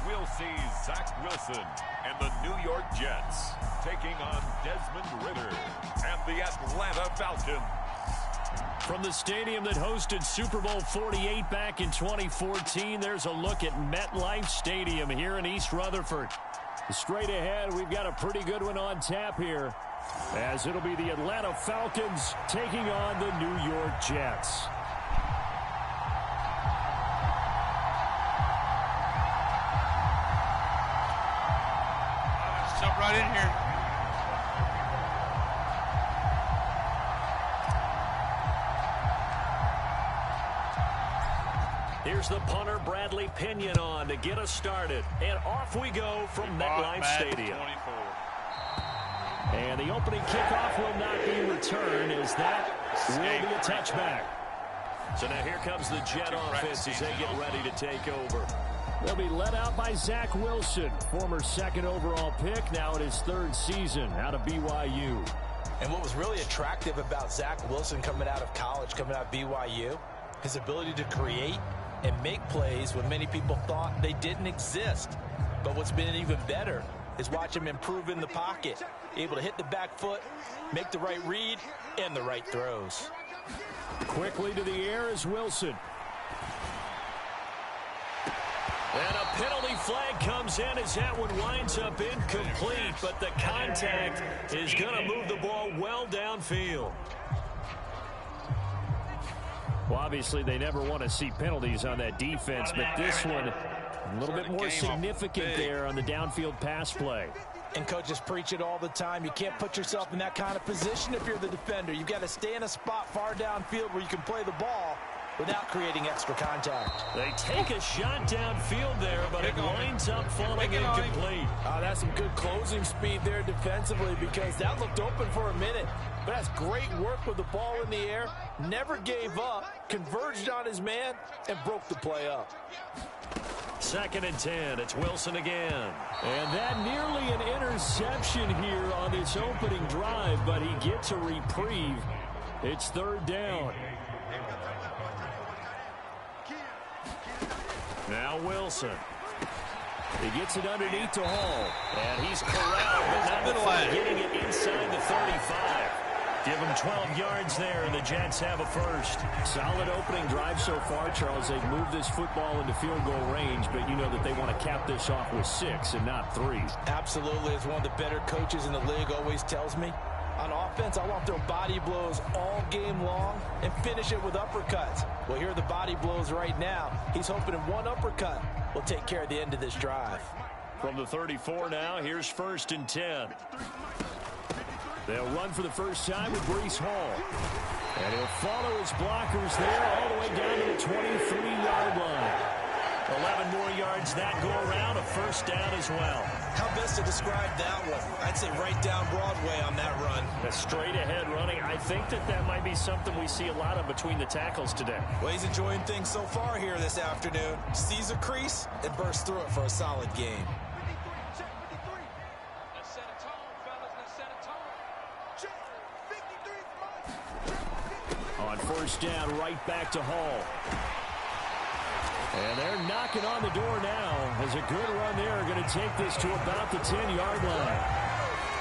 we'll see Zach Wilson and the New York Jets taking on Desmond Ridder and the Atlanta Falcons. From the stadium that hosted Super Bowl 48 back in 2014, there's a look at MetLife Stadium here in East Rutherford. Straight ahead, we've got a pretty good one on tap here, as it'll be the Atlanta Falcons taking on the New York Jets. Let's jump right in here. Here's the punter, Bradley Pinion, on to get us started. And off we go from MetLife Stadium. 24. And the opening kickoff will not be returned, as that will be a touchback. So now here comes the Jet offense as they get ready to take over. They'll be led out by Zach Wilson, former second overall pick, now in his third season out of BYU. And what was really attractive about Zach Wilson coming out of college, coming out of BYU, his ability to create and make plays when many people thought they didn't exist. But what's been even better is watch him improve in the pocket, able to hit the back foot, make the right read, and the right throws. Quickly to the air is Wilson. And a penalty flag comes in as that one winds up incomplete, but the contact is going to move the ball well downfield. Well, obviously, they never want to see penalties on that defense, but this one a little bit more significant there on the downfield pass play. And coaches preach it all the time. You can't put yourself in that kind of position if you're the defender. You've got to stay in a spot far downfield where you can play the ball without creating extra contact. They take a shot downfield there, but it winds up falling incomplete. That's some good closing speed there defensively, because that looked open for a minute. But that's great work with the ball in the air. Never gave up, converged on his man, and broke the play up. 2nd and 10. It's Wilson again. And that nearly an interception here on this opening drive, but he gets a reprieve. It's 3rd down. Now Wilson. He gets it underneath to Hall. And he's corralled, but not before getting it inside the 35. Give him 12 yards there, and the Jets have a first. Solid opening drive so far, Charles. They've moved this football into field goal range, but you know that they want to cap this off with 6 and not 3. Absolutely. As one of the better coaches in the league always tells me, on offense, I want to throw body blows all game long and finish it with uppercuts. Well, here are the body blows right now. He's hoping in one uppercut will take care of the end of this drive. From the 34 now, here's 1st and 10. They'll run for the first time with Breece Hall. And he'll follow his blockers there all the way down to the 23-yard line. 11 more yards that go around, a first down as well. How best to describe that one? I'd say right down Broadway on that run. A straight ahead running. I think that might be something we see a lot of between the tackles today. Well, he's enjoying things so far here this afternoon. Sees a crease and bursts through it for a solid game. On 1st down, right back to Hall. And they're knocking on the door now as a good run there. Going to take this to about the 10-yard line.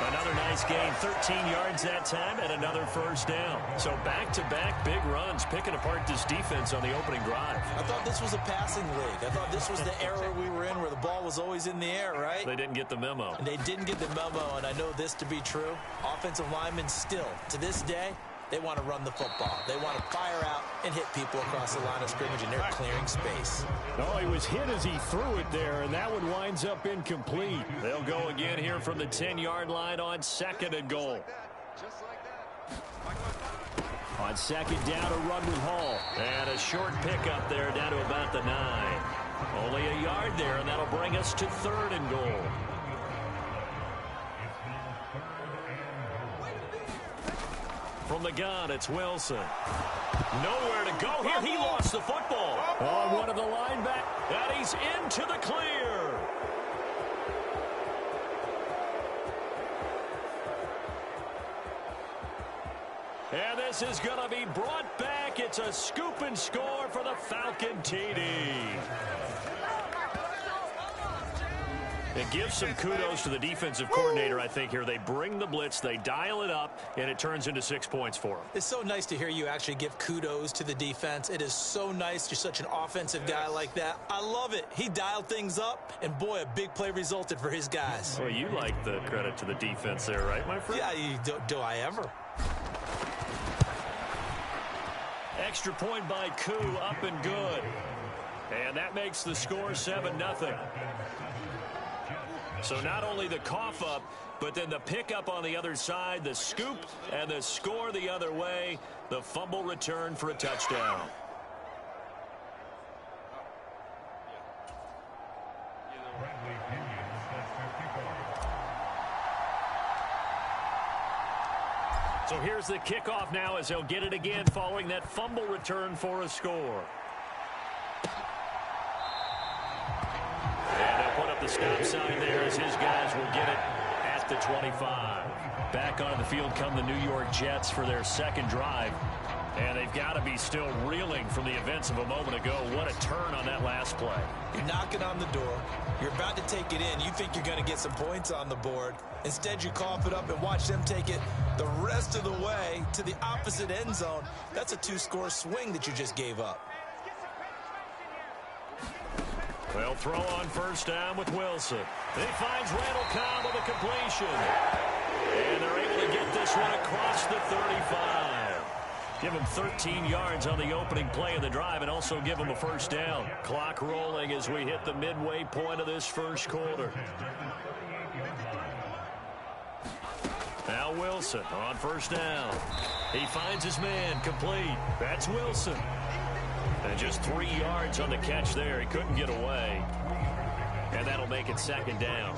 Another nice gain, 13 yards that time, and another first down. So back-to-back big runs, picking apart this defense on the opening drive. I thought this was a passing league. I thought this was the era we were in where the ball was always in the air, right? They didn't get the memo. And they didn't get the memo, and I know this to be true. Offensive linemen still, to this day, they want to run the football. They want to fire out and hit people across the line of scrimmage, and they're clearing space. Oh, he was hit as he threw it there, and that one winds up incomplete. They'll go again here from the 10-yard line on 2nd and goal. On 2nd down, a run with Hall. And a short pickup there down to about the 9. Only a yard there, and that'll bring us to 3rd and goal. From the gun, it's Wilson. Nowhere to go here. He lost the football. On one of the linebackers, and he's into the clear. And this is going to be brought back. It's a scoop and score for the Falcon TD. And give some kudos to the defensive coordinator, I think, here. They bring the blitz, they dial it up, and it turns into 6 points for them. It's so nice to hear you actually give kudos to the defense. It is so nice. You're such an offensive guy like that. I love it. He dialed things up, and boy, a big play resulted for his guys. Well, you like the credit to the defense there, right, my friend? Yeah, do I ever? Extra point by Koo, up and good. And that makes the score 7-0. So not only the cough up, but then the pickup on the other side, the scoop, and the score the other way, the fumble return for a touchdown. So here's the kickoff now as he'll get it again following that fumble return for a score. And they'll put up the stop sign there as his guys will get it at the 25. Back on the field come the New York Jets for their second drive. And they've got to be still reeling from the events of a moment ago. What a turn on that last play. You're knocking on the door. You're about to take it in. You think you're going to get some points on the board. Instead, you cough it up and watch them take it the rest of the way to the opposite end zone. That's a 2-score swing that you just gave up. They'll throw on first down with Wilson. He finds Randall Cobb with a completion. And they're able to get this one across the 35. Give him 13 yards on the opening play of the drive and also give him a first down. Clock rolling as we hit the midway point of this first quarter. Now Wilson on first down. He finds his man complete. That's Wilson. And just 3 yards on the catch there. He couldn't get away. And that'll make it second down.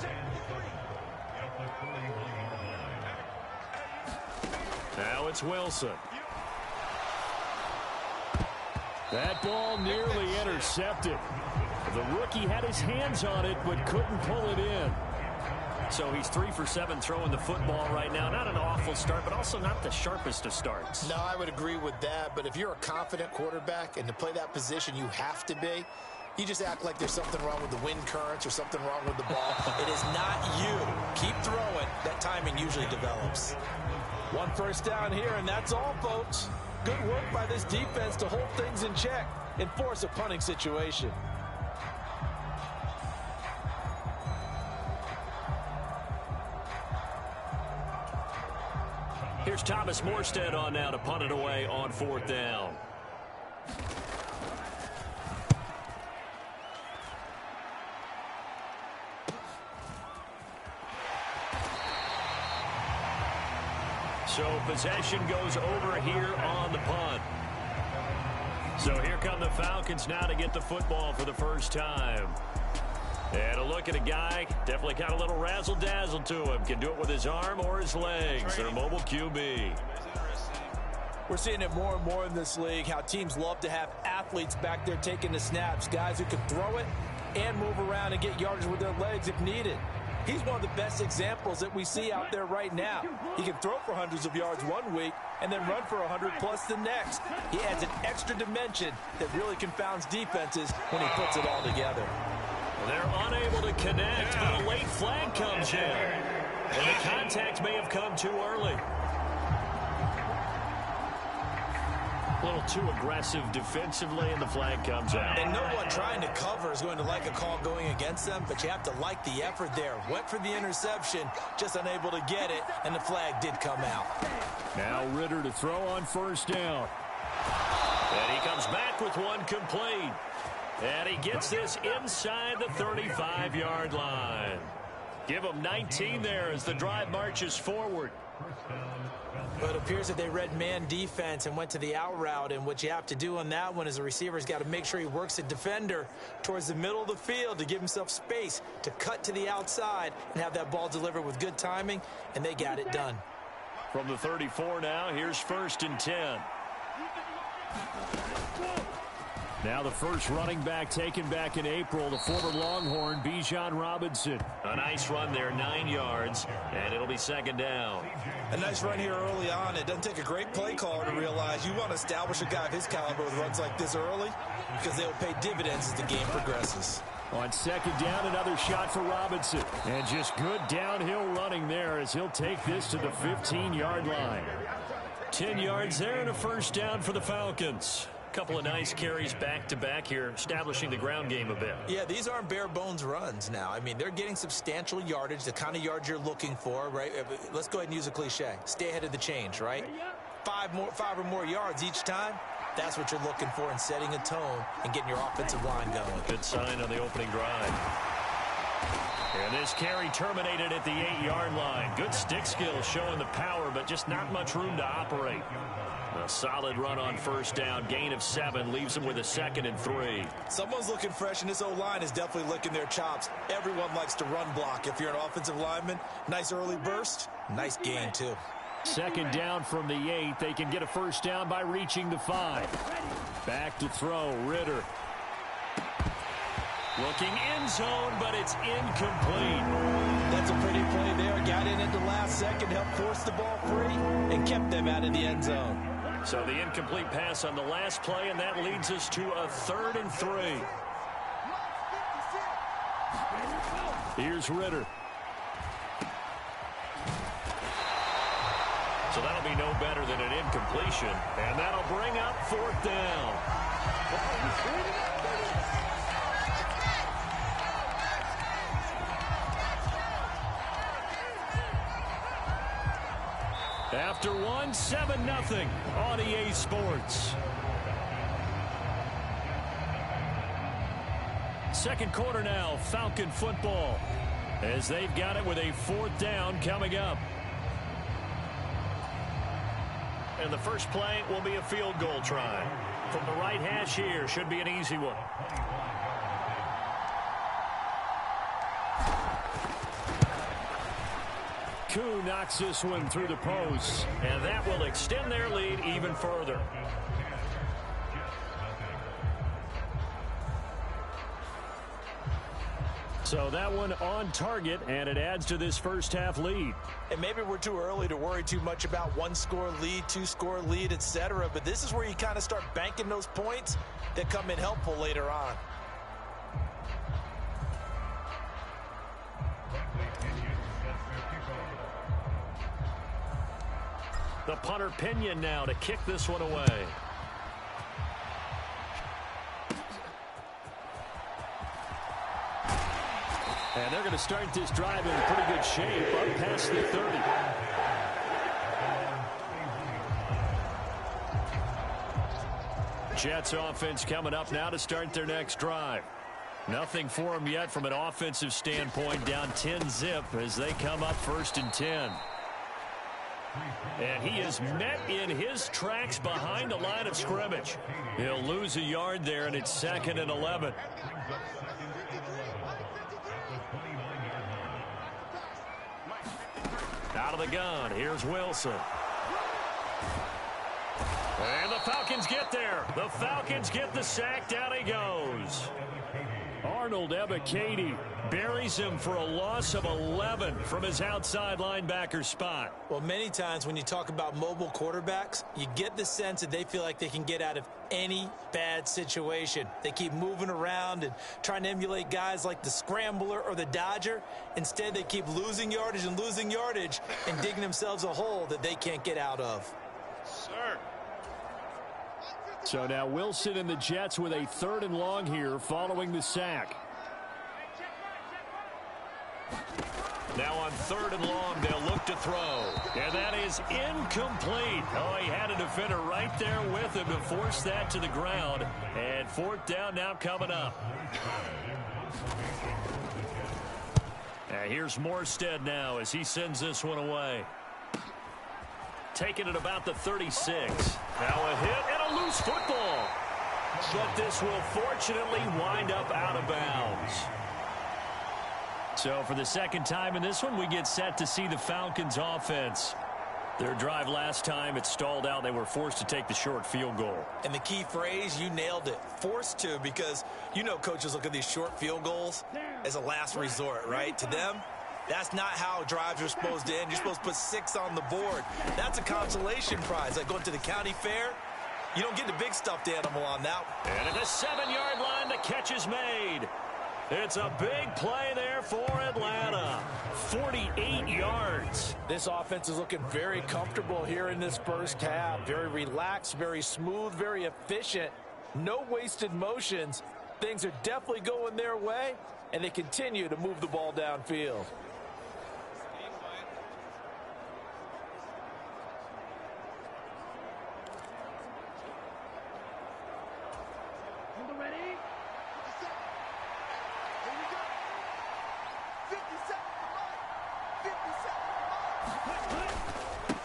Now it's Wilson. That ball nearly intercepted. The rookie had his hands on it but couldn't pull it in. So he's 3 for 7 throwing the football right now. Not an awful start, but also not the sharpest of starts. No, I would agree with that. But if you're a confident quarterback and to play that position you have to be, you just act like there's something wrong with the wind currents or something wrong with the ball. It is not you. Keep throwing. That timing usually develops. 1 first down here, and that's all, folks. Good work by this defense to hold things in check and force a punting situation. Here's Thomas Morstead on now to punt it away on 4th down. So possession goes over here on the punt. So here come the Falcons now to get the football for the first time. And a look at a guy, definitely got a little razzle-dazzle to him. Can do it with his arm or his legs. Their mobile QB. We're seeing it more and more in this league, how teams love to have athletes back there taking the snaps, guys who can throw it and move around and get yardage with their legs if needed. He's one of the best examples that we see out there right now. He can throw for hundreds of yards one week and then run for 100+ the next. He adds an extra dimension that really confounds defenses when he puts it all together. They're unable to connect, but a late flag comes in. And the contact may have come too early. A little too aggressive defensively, and the flag comes out. And no one trying to cover is going to like a call going against them, but you have to like the effort there. Went for the interception, just unable to get it, and the flag did come out. Now Ritter to throw on first down. And he comes back with one complete. And he gets this inside the 35-yard line. Give him 19 there as the drive marches forward. But it appears that they read man defense and went to the out route, and what you have to do on that one is the receiver's got to make sure he works the defender towards the middle of the field to give himself space to cut to the outside and have that ball delivered with good timing, and they got it done. From the 34 now, here's 1st and 10. Now the first running back taken back in April, the former Longhorn, Bijan Robinson. A nice run there, 9 yards, and it'll be second down. A nice run here early on. It doesn't take a great play caller to realize you want to establish a guy of his caliber with runs like this early because they will pay dividends as the game progresses. On second down, another shot for Robinson. And just good downhill running there as he'll take this to the 15-yard line. 10 yards there and a first down for the Falcons. Couple of nice carries back-to-back here, establishing the ground game a bit. Yeah, these aren't bare-bones runs now. I mean, they're getting substantial yardage, the kind of yards you're looking for, right? Let's go ahead and use a cliche. Stay ahead of the change, right? Five or more yards each time. That's what you're looking for in setting a tone and getting your offensive line going. Good sign on the opening drive. And this carry terminated at the 8-yard line. Good stick skills showing the power, but just not much room to operate. A solid run on first down. Gain of 7 leaves them with a 2nd and 3. Someone's looking fresh, and this O-line is definitely licking their chops. Everyone likes to run block. If you're an offensive lineman, nice early burst, nice gain too. Second down from the 8. They can get a first down by reaching the 5. Back to throw, Ritter. Looking end zone, but it's incomplete. That's a pretty play there. Got in at the last second, helped force the ball free, and kept them out of the end zone. So the incomplete pass on the last play, and that leads us to a 3rd and 3. Here's Ritter. So that'll be no better than an incompletion, and that'll bring up 4th down. After 7-0 on EA Sports. Second quarter now, Falcon football, as they've got it with a 4th down coming up. And the first play will be a field goal try. From the right hash here, should be an easy one. Koo knocks this one through the post, and that will extend their lead even further. So that one on target, and it adds to this first half lead. And maybe we're too early to worry too much about 1-score lead, 2-score lead, etc. But this is where you kind of start banking those points that come in helpful later on. The punter Pinion now to kick this one away. And they're going to start this drive in pretty good shape, up past the 30. Jets offense coming up now to start their next drive. Nothing for them yet from an offensive standpoint, down 10-zip as they come up 1st and 10. And he is met in his tracks behind the line of scrimmage. He'll lose a yard there, and it's 2nd and 11. Out of the gun, here's Wilson. And the Falcons get there. The Falcons get the sack. Down he goes. Arnold Ebiketie buries him for a loss of 11 from his outside linebacker spot. Well, many times when you talk about mobile quarterbacks, you get the sense that they feel like they can get out of any bad situation. They keep moving around and trying to emulate guys like the Scrambler or the Dodger. Instead, they keep losing yardage and digging themselves a hole that they can't get out of. Sir. So now Wilson and the Jets with a 3rd and long here following the sack. Now on 3rd and long, they'll look to throw. And that is incomplete. Oh, he had a defender right there with him to force that to the ground. And 4th down now coming up. And here's Morstead now as he sends this one away. Taking it about the 36. Now a hit and a loose football. But this will fortunately wind up out of bounds. So for the second time in this one, we get set to see the Falcons offense. Their drive last time, it stalled out. They were forced to take the short field goal. And the key phrase, you nailed it, forced to, because you know coaches look at these short field goals as a last resort, right? To them, that's not how drives are supposed to end. You're supposed to put 6 on the board. That's a consolation prize. Like going to the county fair, you don't get the big stuffed animal on that one. And at the 7-yard line, the catch is made. It's a big play there for Atlanta. 48 yards. This offense is looking very comfortable here in this first half. Very relaxed, very smooth, very efficient. No wasted motions. Things are definitely going their way, and they continue to move the ball downfield.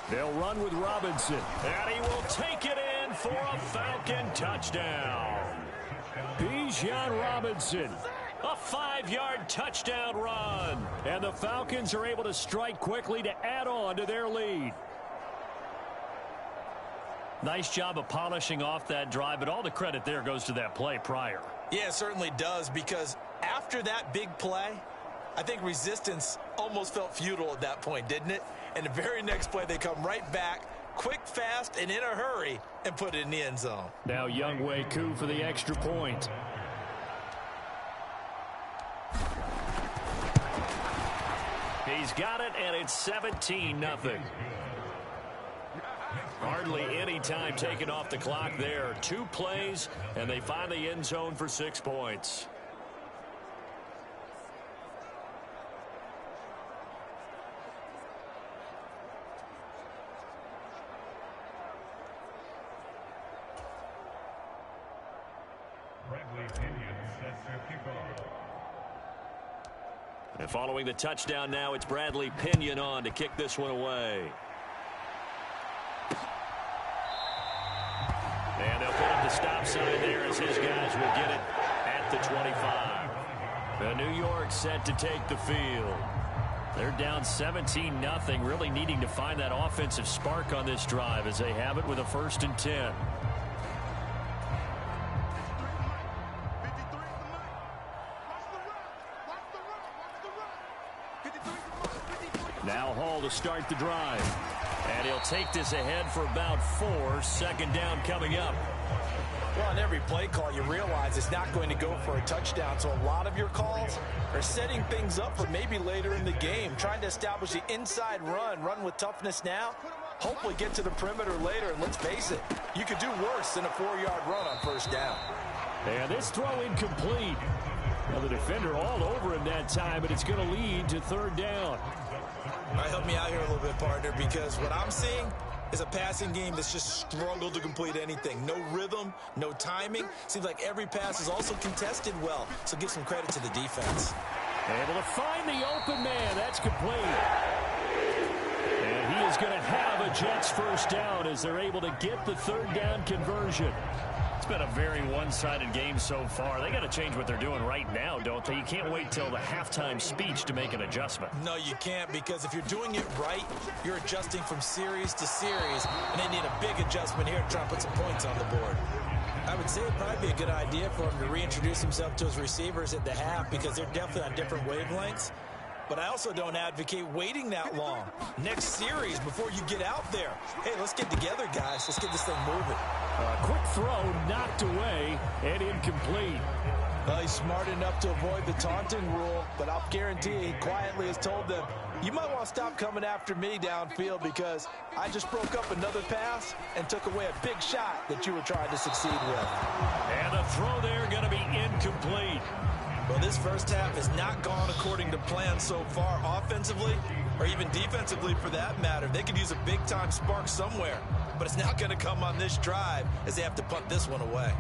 They'll run with Robinson, and he will take it in for a Falcon touchdown. Bijan Robinson, a 5-yard touchdown run. And the Falcons are able to strike quickly to add on to their lead. Nice job of polishing off that drive, but all the credit there goes to that play prior. Yeah, it certainly does, because after that big play, I think resistance almost felt futile at that point, didn't it? And the very next play, they come right back, quick, fast, and in a hurry, and put it in the end zone. Now Younghoe Koo for the extra point. He's got it, and it's 17-0. Hardly any time taken off the clock there. 2 plays, and they find the end zone for 6 points. And following the touchdown now, it's Bradley Pinion on to kick this one away. And they'll put up the stop sign there as his guys will get it at the 25. The New York set to take the field. They're down 17-0, really needing to find that offensive spark on this drive as they have it with a 1st and 10. Now Hall to start the drive. And he'll take this ahead for about 4. 2nd down coming up. Well, on every play call, you realize it's not going to go for a touchdown. So a lot of your calls are setting things up for maybe later in the game, trying to establish the inside run with toughness now, hopefully get to the perimeter later. And let's face it, you could do worse than a 4-yard run on 1st down. And this throw incomplete. Now the defender all over him that time, but it's going to lead to 3rd down. All right, help me out here a little bit, partner, because what I'm seeing is a passing game that's just struggled to complete anything. No rhythm, no timing. Seems like every pass is also contested well, so give some credit to the defense. Able to find the open man. That's complete. And he is going to have a Jets 1st down as they're able to get the 3rd down conversion. It's been a very one-sided game so far. They got to change what they're doing right now, don't they? You can't wait till the halftime speech to make an adjustment. No, you can't, because if you're doing it right, you're adjusting from series to series, and they need a big adjustment here to try and put some points on the board. I would say it'd probably be a good idea for him to reintroduce himself to his receivers at the half, because they're definitely on different wavelengths. But I also don't advocate waiting that long. Next series, before you get out there, hey, let's get together, guys. Let's get this thing moving. A quick throw knocked away and incomplete. Well, he's smart enough to avoid the taunting rule, but I'll guarantee he quietly has told them, you might want to stop coming after me downfield, because I just broke up another pass and took away a big shot that you were trying to succeed with. And the throw there going to be incomplete. Well, this first half has not gone according to plan so far, offensively or even defensively for that matter. They could use a big-time spark somewhere, but it's not going to come on this drive as they have to punt this one away.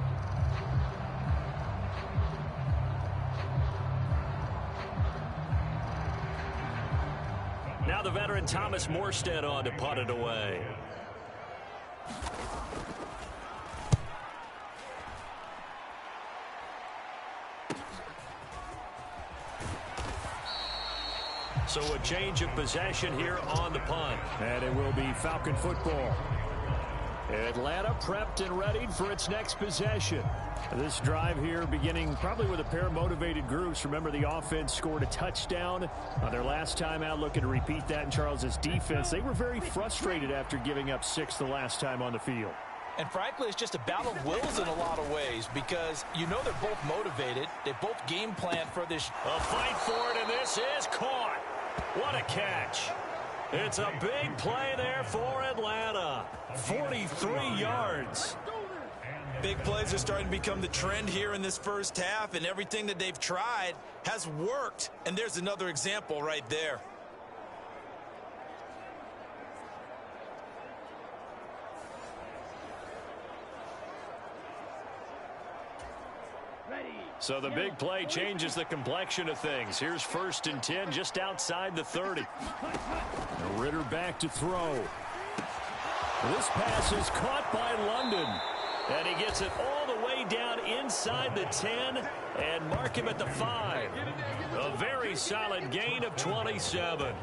Now the veteran Thomas Morstead on to punt it away. So a change of possession here on the punt. And it will be Falcon football. Atlanta prepped and readied for its next possession. This drive here beginning probably with a pair of motivated groups. Remember, the offense scored a touchdown on their last time out, looking to repeat that in Charles's defense. They were very frustrated after giving up 6 the last time on the field. And frankly, it's just a battle of wills in a lot of ways because you know they're both motivated. They both game plan for this. A fight for it, and this is caught. What a catch. It's a big play there for Atlanta. 43 yards. Big plays are starting to become the trend here in this first half, and everything that they've tried has worked. And there's another example right there. So the big play changes the complexion of things. Here's 1st and 10 just outside the 30. Ritter back to throw. This pass is caught by London. And he gets it all the way down inside the 10 and mark him at the 5. A very solid gain of 27.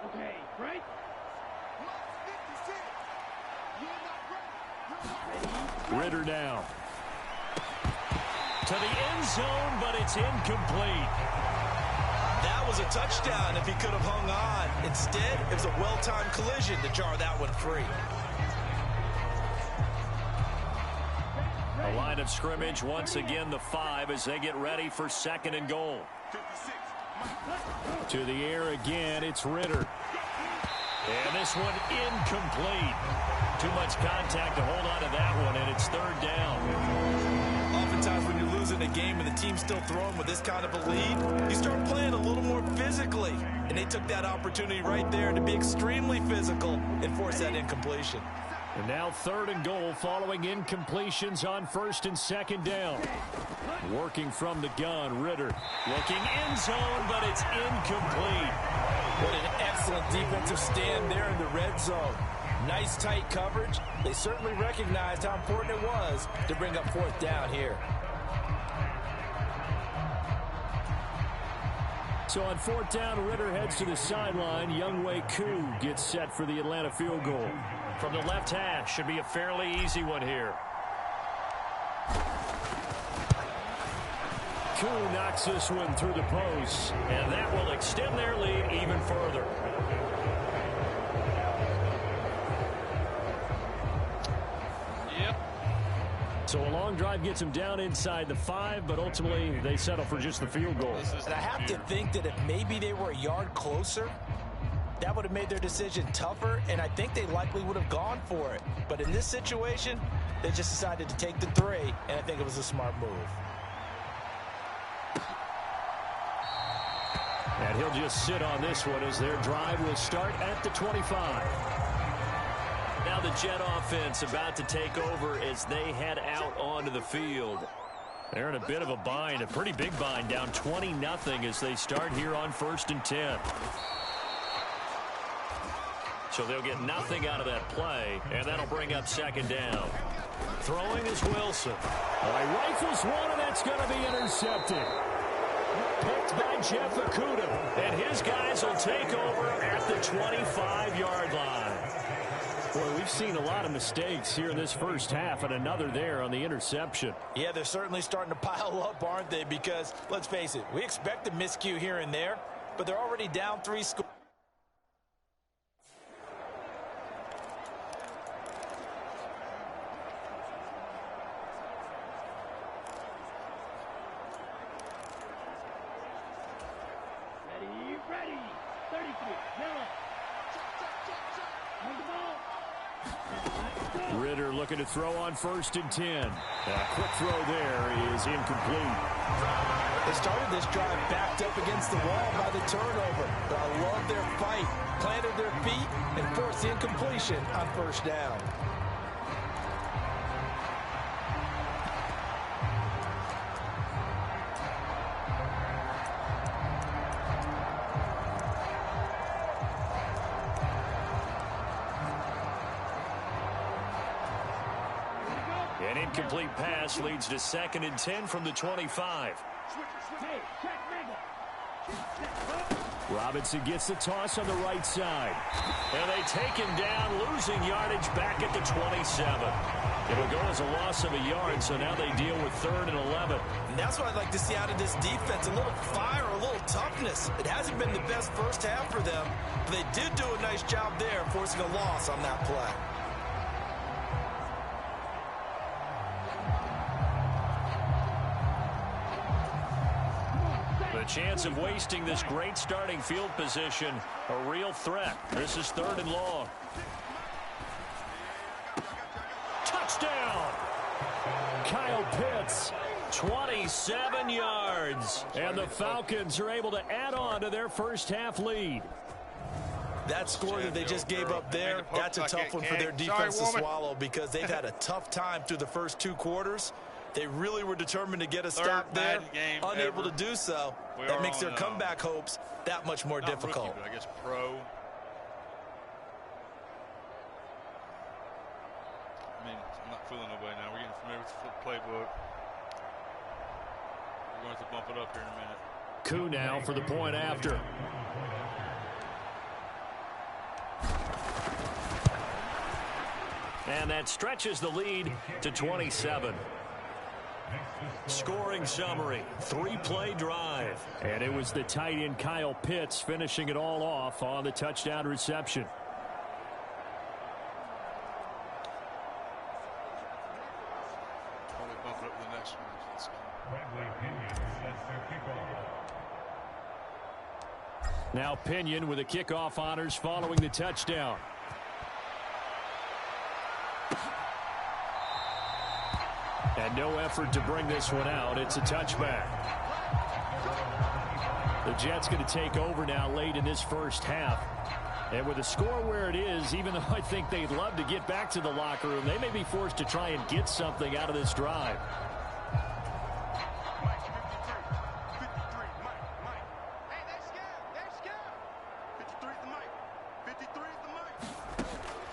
Okay, right? Ritter now. To the end zone, but it's incomplete. That was a touchdown if he could have hung on. Instead, it was a well-timed collision to jar that one free. A line of scrimmage, once again the 5 as they get ready for 2nd and goal. To the air again, it's Ritter. And this one incomplete. Too much contact to hold on to that one, and it's 3rd down. Oftentimes when you're losing a game and the team's still throwing with this kind of a lead, you start playing a little more physically. And they took that opportunity right there to be extremely physical and force that incompletion. And now 3rd and goal following incompletions on 1st and 2nd down. Working from the gun, Ritter. Looking end zone, but it's incomplete. What an excellent defensive stand there in the red zone. Nice tight coverage. They certainly recognized how important it was to bring up 4th down here. So on 4th down, Ritter heads to the sideline. Younghoe Koo gets set for the Atlanta field goal. From the left hash, should be a fairly easy one here. Koo knocks this one through the post, and that will extend their lead even further. So a long drive gets them down inside the 5, but ultimately they settle for just the field goal. And I have to think that if maybe they were a yard closer, that would have made their decision tougher, and I think they likely would have gone for it. But in this situation, they just decided to take the 3, and I think it was a smart move. And he'll just sit on this one as their drive will start at the 25. Now the Jet offense about to take over as they head out onto the field. They're in a bit of a bind, a pretty big bind, down 20-0 as they start here on 1st and 10. So they'll get nothing out of that play, and that'll bring up 2nd down. Throwing is Wilson. Rifles one, and that's going to be intercepted. Picked by Jeff Okudah, and his guys will take over at the 25-yard line. Boy, we've seen a lot of mistakes here in this first half, and another there on the interception. Yeah, they're certainly starting to pile up, aren't they? Because, let's face it, we expect a miscue here and there, but they're already down 3 scores. Ready. 33. Yellow. On the ball. Ritter looking to throw on 1st and 10. A quick throw there is incomplete. They started this drive backed up against the wall by the turnover, but I love their fight. Planted their feet and forced the incompletion on 1st down. Here we go. incomplete pass leads to 2nd and 10 from the 25. Hey, check Mega. Robinson gets the toss on the right side. And they take him down, losing yardage back at the 27. It'll go as a loss of a yard, so now they deal with 3rd and 11. And that's what I'd like to see out of this defense, a little fire, a little toughness. It hasn't been the best first half for them, but they did do a nice job there, forcing a loss on that play. The chance of wasting this great starting field position, a real threat. This is 3rd and long. Touchdown! Kyle Pitts, 27 yards. And the Falcons are able to add on to their first half lead. That score that they just gave up there, that's a tough one for their defense to swallow because they've had a tough time through the first 2 quarters. They really were determined to get a stop there, unable to do so. That makes their comeback hopes that much more difficult. Rookie, but I guess pro. I mean, I'm not fooling nobody now. We're getting familiar with the playbook. We're going to bump it up here in a minute. Koo now for the point after. And that stretches the lead to 27. Scoring summary, 3-play drive. And it was the tight end Kyle Pitts finishing it all off on the touchdown reception. Probably bump it up to the next one. Let's go. Now Pinion with the kickoff honors following the touchdown. And no effort to bring this one out. It's a touchback. The Jets going to take over now late in this first half. And with the score where it is, even though I think they'd love to get back to the locker room, they may be forced to try and get something out of this drive.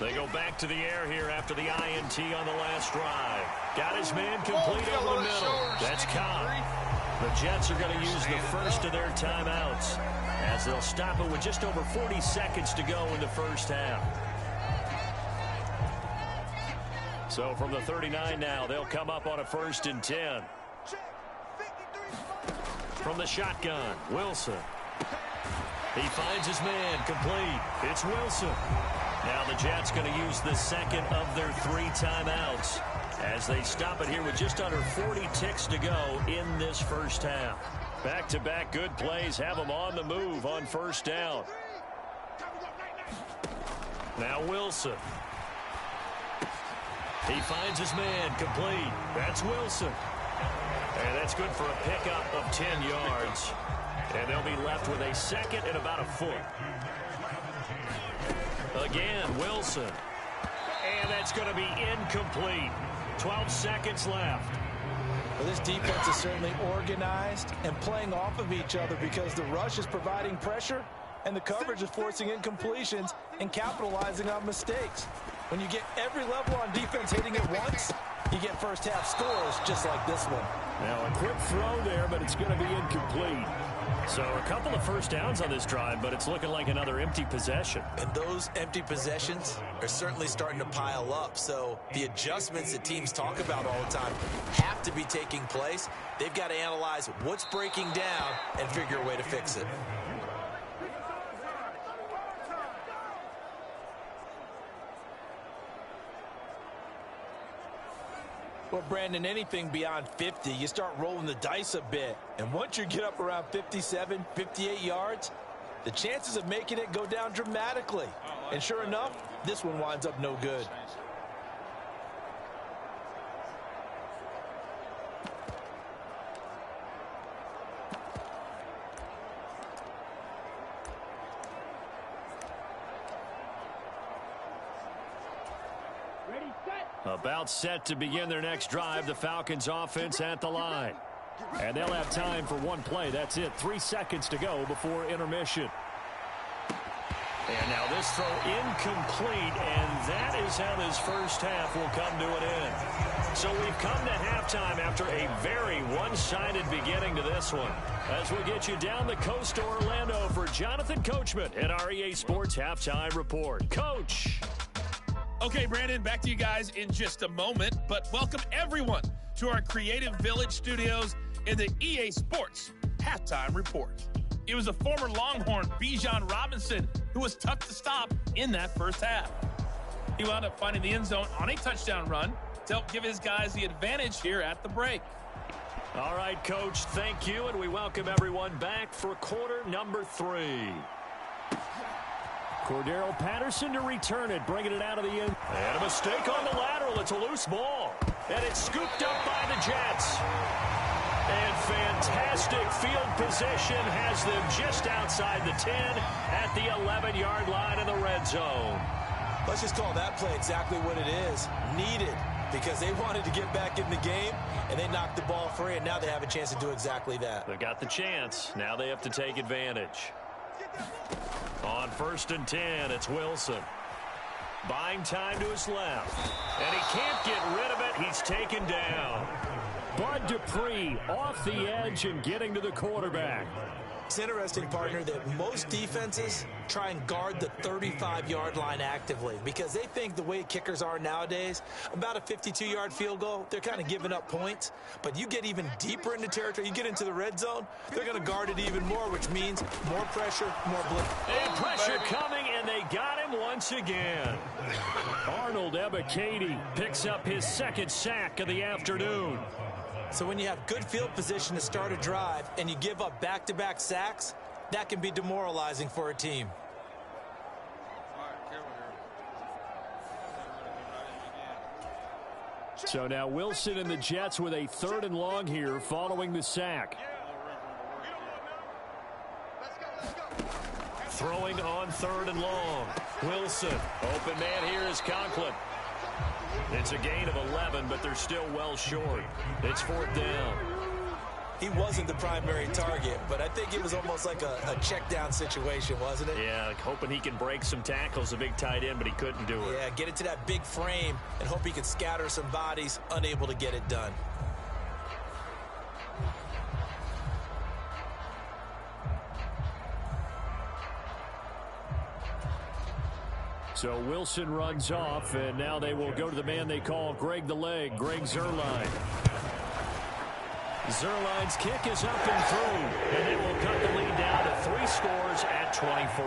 They go back to the air here after the INT on the last drive. Got his man complete over the middle. That's Cobb. The Jets are going to use the first of their timeouts as they'll stop it with just over 40 seconds to go in the first half. So from the 39 now, they'll come up on a 1st and 10. From the shotgun, Wilson. He finds his man complete. It's Wilson. Now the Jets going to use the second of their 3 timeouts as they stop it here with just under 40 ticks to go in this first half. Back-to-back good plays have them on the move on 1st down. Now Wilson. He finds his man complete. That's Wilson. And that's good for a pickup of 10 yards. And they'll be left with a 2nd and about a foot. Again, Wilson. And that's going to be incomplete. 12 seconds left. Well, this defense is certainly organized and playing off of each other because the rush is providing pressure and the coverage is forcing incompletions and capitalizing on mistakes. When you get every level on defense hitting it once, you get first half scores just like this one. Now a quick throw there, but it's going to be incomplete. So a couple of first downs on this drive, but it's looking like another empty possession. And those empty possessions are certainly starting to pile up. So the adjustments that teams talk about all the time have to be taking place. They've got to analyze what's breaking down and figure a way to fix it. Well, Brandon, anything beyond 50, you start rolling the dice a bit. And once you get up around 57, 58 yards, the chances of making it go down dramatically. And sure enough, this one winds up no good. About set to begin their next drive, the Falcons offense at the line. And they'll have time for one play. That's it. 3 seconds to go before intermission. And now this throw incomplete, and that is how this first half will come to an end. So we've come to halftime after a very one-sided beginning to this one. As we'll get you down the coast to Orlando for Jonathan Coachman at our EA Sports Halftime Report. Coach. Okay, Brandon, back to you guys in just a moment, but welcome everyone to our Creative Village studios in the EA Sports Halftime Report. It was a former Longhorn, Bijan Robinson, who was tough to stop in that first half. He wound up finding the end zone on a touchdown run to help give his guys the advantage here at the break. All right, Coach, thank you, and we welcome everyone back for quarter number 3. Cordero Patterson to return it, bringing it out of the end. And a mistake on the lateral. It's a loose ball. And it's scooped up by the Jets. And fantastic field position has them just outside the 10 at the 11-yard line in the red zone. Let's just call that play exactly what it is. Needed, because they wanted to get back in the game, and they knocked the ball free, and now they have a chance to do exactly that. They've got the chance. Now they have to take advantage. On 1st and 10, it's Wilson. Buying time to his left. And he can't get rid of it. He's taken down. Bud Dupree off the edge and getting to the quarterback. It's interesting, partner, that most defenses try and guard the 35-yard line actively because they think the way kickers are nowadays, about a 52-yard field goal, they're kind of giving up points. But you get even deeper into territory, you get into the red zone, they're going to guard it even more, which means more pressure, more blitz. And pressure coming, and they got him once again. Arnold Ebiketie picks up his 2nd sack of the afternoon. So when you have good field position to start a drive and you give up back-to-back sacks, that can be demoralizing for a team. So now Wilson and the Jets with a 3rd and long here following the sack. Throwing on 3rd and long. Wilson. Open man here is Conklin. It's a gain of 11, but they're still well short. It's 4th down. He wasn't the primary target, but I think it was almost like a check down situation, wasn't it? Yeah, like hoping he can break some tackles, a big tight end, but he couldn't do it. Yeah, get it to that big frame and hope he could scatter some bodies, unable to get it done. So Wilson runs off, and now they will go to the man they call Greg the Leg, Greg Zuerlein. Zuerlein's kick is up and through, and it will cut the lead down to 3 scores at 24.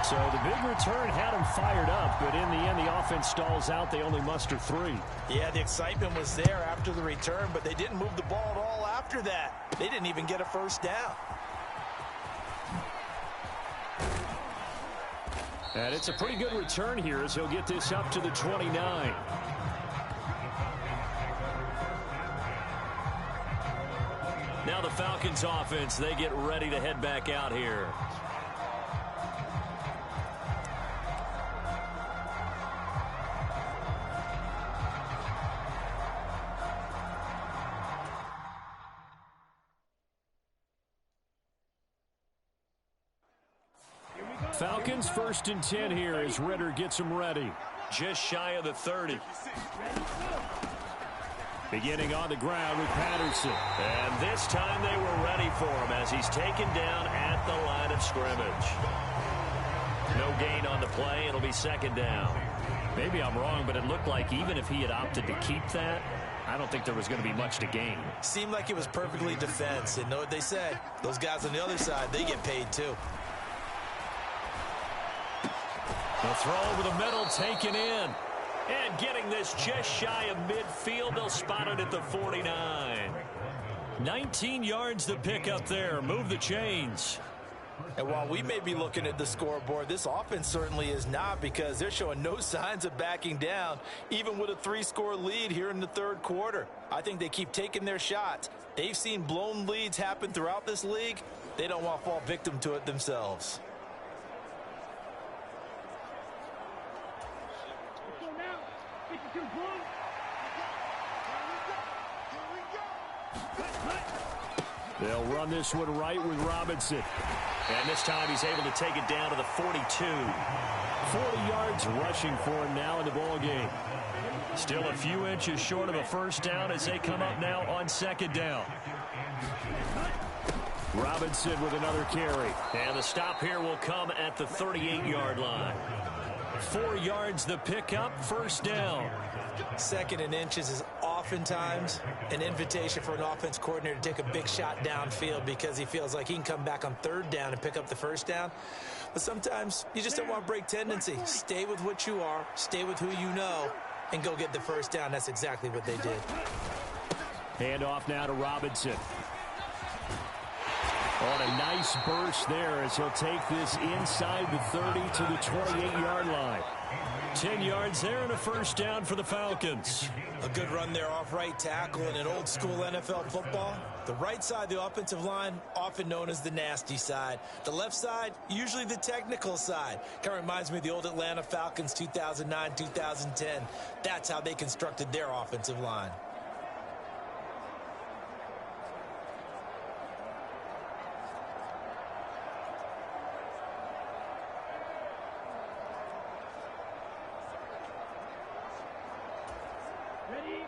So the big return had him fired up, but in the end, the offense stalls out. They only muster 3. Yeah, the excitement was there after the return, but they didn't move the ball at all after that. They didn't even get a 1st down. And it's a pretty good return here as he'll get this up to the 29. Now the Falcons offense, they get ready to head back out here. Falcons 1st and 10 here as Ritter gets them ready. Just shy of the 30. Beginning on the ground with Patterson. And this time they were ready for him as he's taken down at the line of scrimmage. No gain on the play. It'll be 2nd down. Maybe I'm wrong, but it looked like even if he had opted to keep that, I don't think there was going to be much to gain. Seemed like it was perfectly defense. And know what they say? Those guys on the other side, they get paid too. The throw over the middle taken in. And getting this just shy of midfield. They'll spot it at the 49. 19 yards to pick up there. Move the chains. And while we may be looking at the scoreboard, this offense certainly is not because they're showing no signs of backing down, even with a 3-score lead here in the 3rd quarter. I think they keep taking their shots. They've seen blown leads happen throughout this league. They don't want to fall victim to it themselves. They'll run this one right with Robinson. And this time he's able to take it down to the 42. 40 yards rushing for him now in the ball game. Still a few inches short of a first down as they come up now on second down. Robinson with another carry. And the stop here will come at the 38-yard line. 4 yards the pickup, first down. Second and inches is oftentimes an invitation for an offense coordinator to take a big shot downfield because he feels like he can come back on third down and pick up the first down. But sometimes you just don't want to break tendency. Stay with what you are, stay with who you know, and go get the first down. That's exactly what they did. Hand off now to Robinson. On a nice burst there as he'll take this inside the 30 to the 28-yard line. 10 yards there and a first down for the Falcons. A good run there off right tackle in an old school NFL football. The right side of the offensive line, often known as the nasty side. The left side, usually the technical side. Kind of reminds me of the old Atlanta Falcons 2009, 2010. That's how they constructed their offensive line.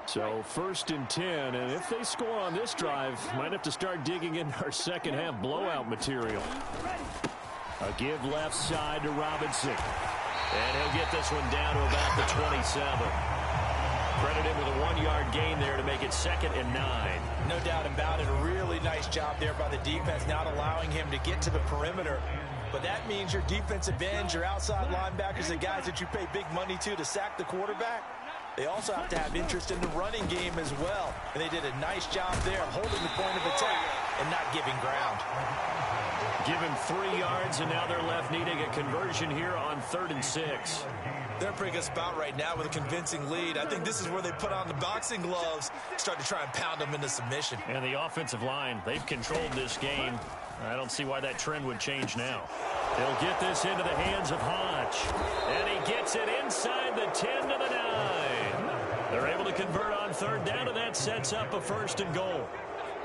So first and 10, and if they score on this drive, might have to start digging in our second half blowout material. A give left side to Robinson. And he'll get this one down to about the 27. Credit him with a 1-yard gain there to make it 2nd and 9. No doubt about it. A really nice job there by the defense, not allowing him to get to the perimeter. But that means your defensive ends, your outside linebackers, the guys that you pay big money to sack the quarterback, they also have to have interest in the running game as well. And they did a nice job there holding the point of attack and not giving ground. Give him 3 yards, and now they're left needing a conversion here on 3rd and 6. They're in a pretty good spot right now with a convincing lead. I think this is where they put on the boxing gloves, start to try and pound them into submission. And the offensive line, they've controlled this game. I don't see why that trend would change now. They'll get this into the hands of Hodge. And he gets it inside the 10 to the 9. They're able to convert on 3rd down, and that sets up a 1st and goal.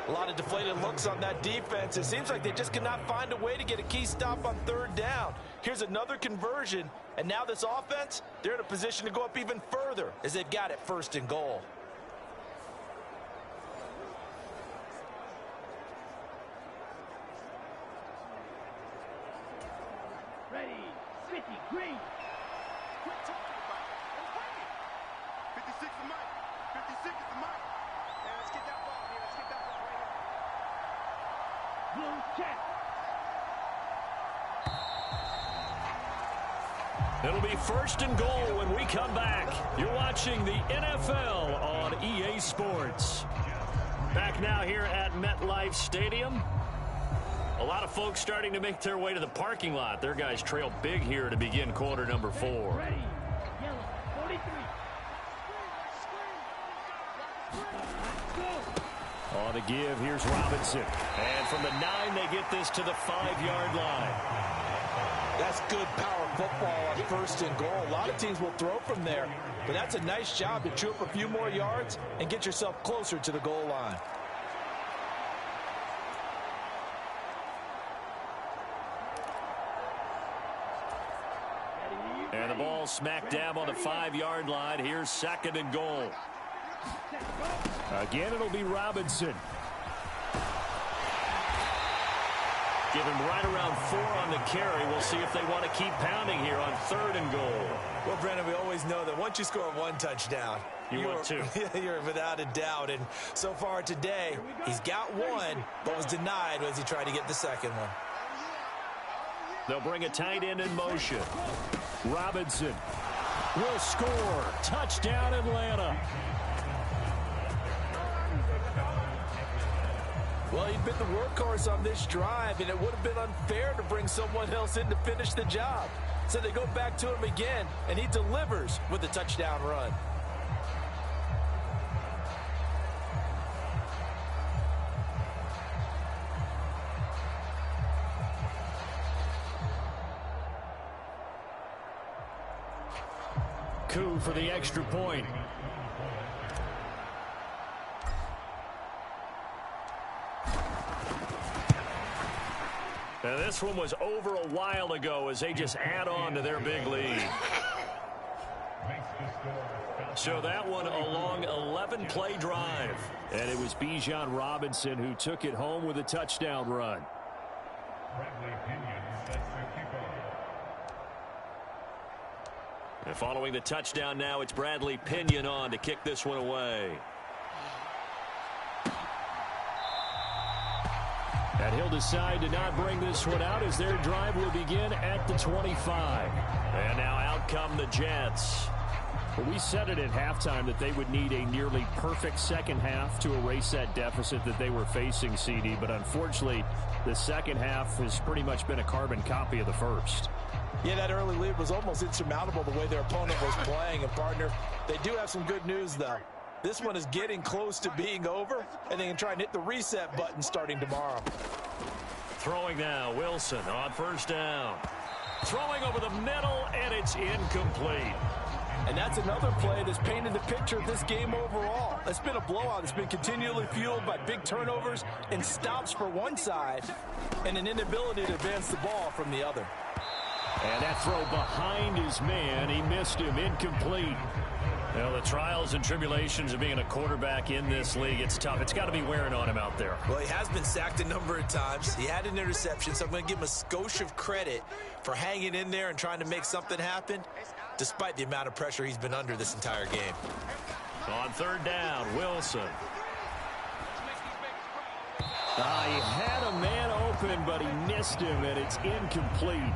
A lot of deflated looks on that defense. It seems like they just cannot find a way to get a key stop on 3rd down. Here's another conversion, and now this offense, they're in a position to go up even further as they've got it 1st and goal. Ready, 50, green. 56 is Mike. 56 is the Mike. And let's get that ball here. Let's get that ball right here. Blue check. It'll be 1st and goal when we come back. You're watching the NFL on EA Sports. Back now here at MetLife Stadium. A lot of folks starting to make their way to the parking lot. Their guys trail big here to begin quarter number 4. Ready, yellow, 43. On the give, here's Robinson. And from the 9, they get this to the 5-yard line. That's good power football on 1st and goal. A lot of teams will throw from there, but that's a nice job to chew up a few more yards and get yourself closer to the goal line. And the ball smack dab on the 5-yard line. Here's 2nd and goal. Again, it'll be Robinson. Give him right around 4 on the carry. We'll see if they want to keep pounding here on 3rd and goal. Well, Brandon, we always know that once you score 1 touchdown, want 2. You're without a doubt. And so far today, he's got 1, but was denied as he tried to get the 2nd one. They'll bring a tight end in motion. Robinson will score. Touchdown, Atlanta. Well, he'd been the workhorse on this drive, and it would have been unfair to bring someone else in to finish the job. So they go back to him again, and he delivers with a touchdown run. Coup for the extra point. And this one was over a while ago as they just add on to their big lead. So that one a long 11-play drive. And it was Bijan Robinson who took it home with a touchdown run. And following the touchdown now, it's Bradley Pinion on to kick this one away. And he'll decide to not bring this one out as their drive will begin at the 25. And now out come the Jets. Well, we said it at halftime that they would need a nearly perfect second half to erase that deficit that they were facing, CD. But unfortunately, the second half has pretty much been a carbon copy of the first. Yeah, that early lead was almost insurmountable the way their opponent was playing. And, partner, they do have some good news, though. This one is getting close to being over, and they can try and hit the reset button starting tomorrow. Throwing now, Wilson on first down. Throwing over the middle, and it's incomplete. And that's another play that's painted the picture of this game overall. It's been a blowout. It's been continually fueled by big turnovers and stops for one side and an inability to advance the ball from the other. And that throw behind his man, he missed him, incomplete. Well, the trials and tribulations of being a quarterback in this league, it's tough. It's got to be wearing on him out there. Well, he has been sacked a number of times. He had an interception, so I'm going to give him a skosh of credit for hanging in there and trying to make something happen, despite the amount of pressure he's been under this entire game. On third down, Wilson. He had a man open, but he missed him, and it's incomplete.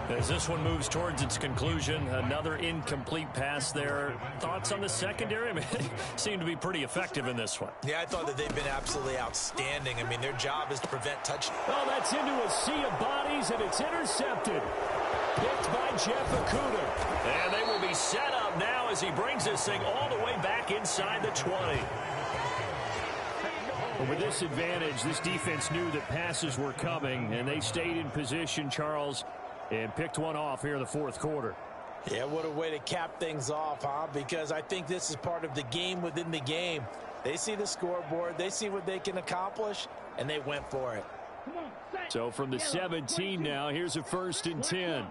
As this one moves towards its conclusion, another incomplete pass there. Thoughts on the secondary? I mean, they seem to be pretty effective in this one. Yeah, I thought that they've been absolutely outstanding. I mean, their job is to prevent touchdowns. Oh, that's into a sea of bodies, and it's intercepted. Picked by Jeff Okudah. And they will be set up now as he brings this thing all the way back inside the 20. Well, with this advantage, this defense knew that passes were coming, and they stayed in position, Charles, and picked one off here in the fourth quarter. Yeah, what a way to cap things off, huh? Because I think this is part of the game within the game. They see the scoreboard, they see what they can accomplish, and they went for it. So from the 17 now, here's a 1st and 10.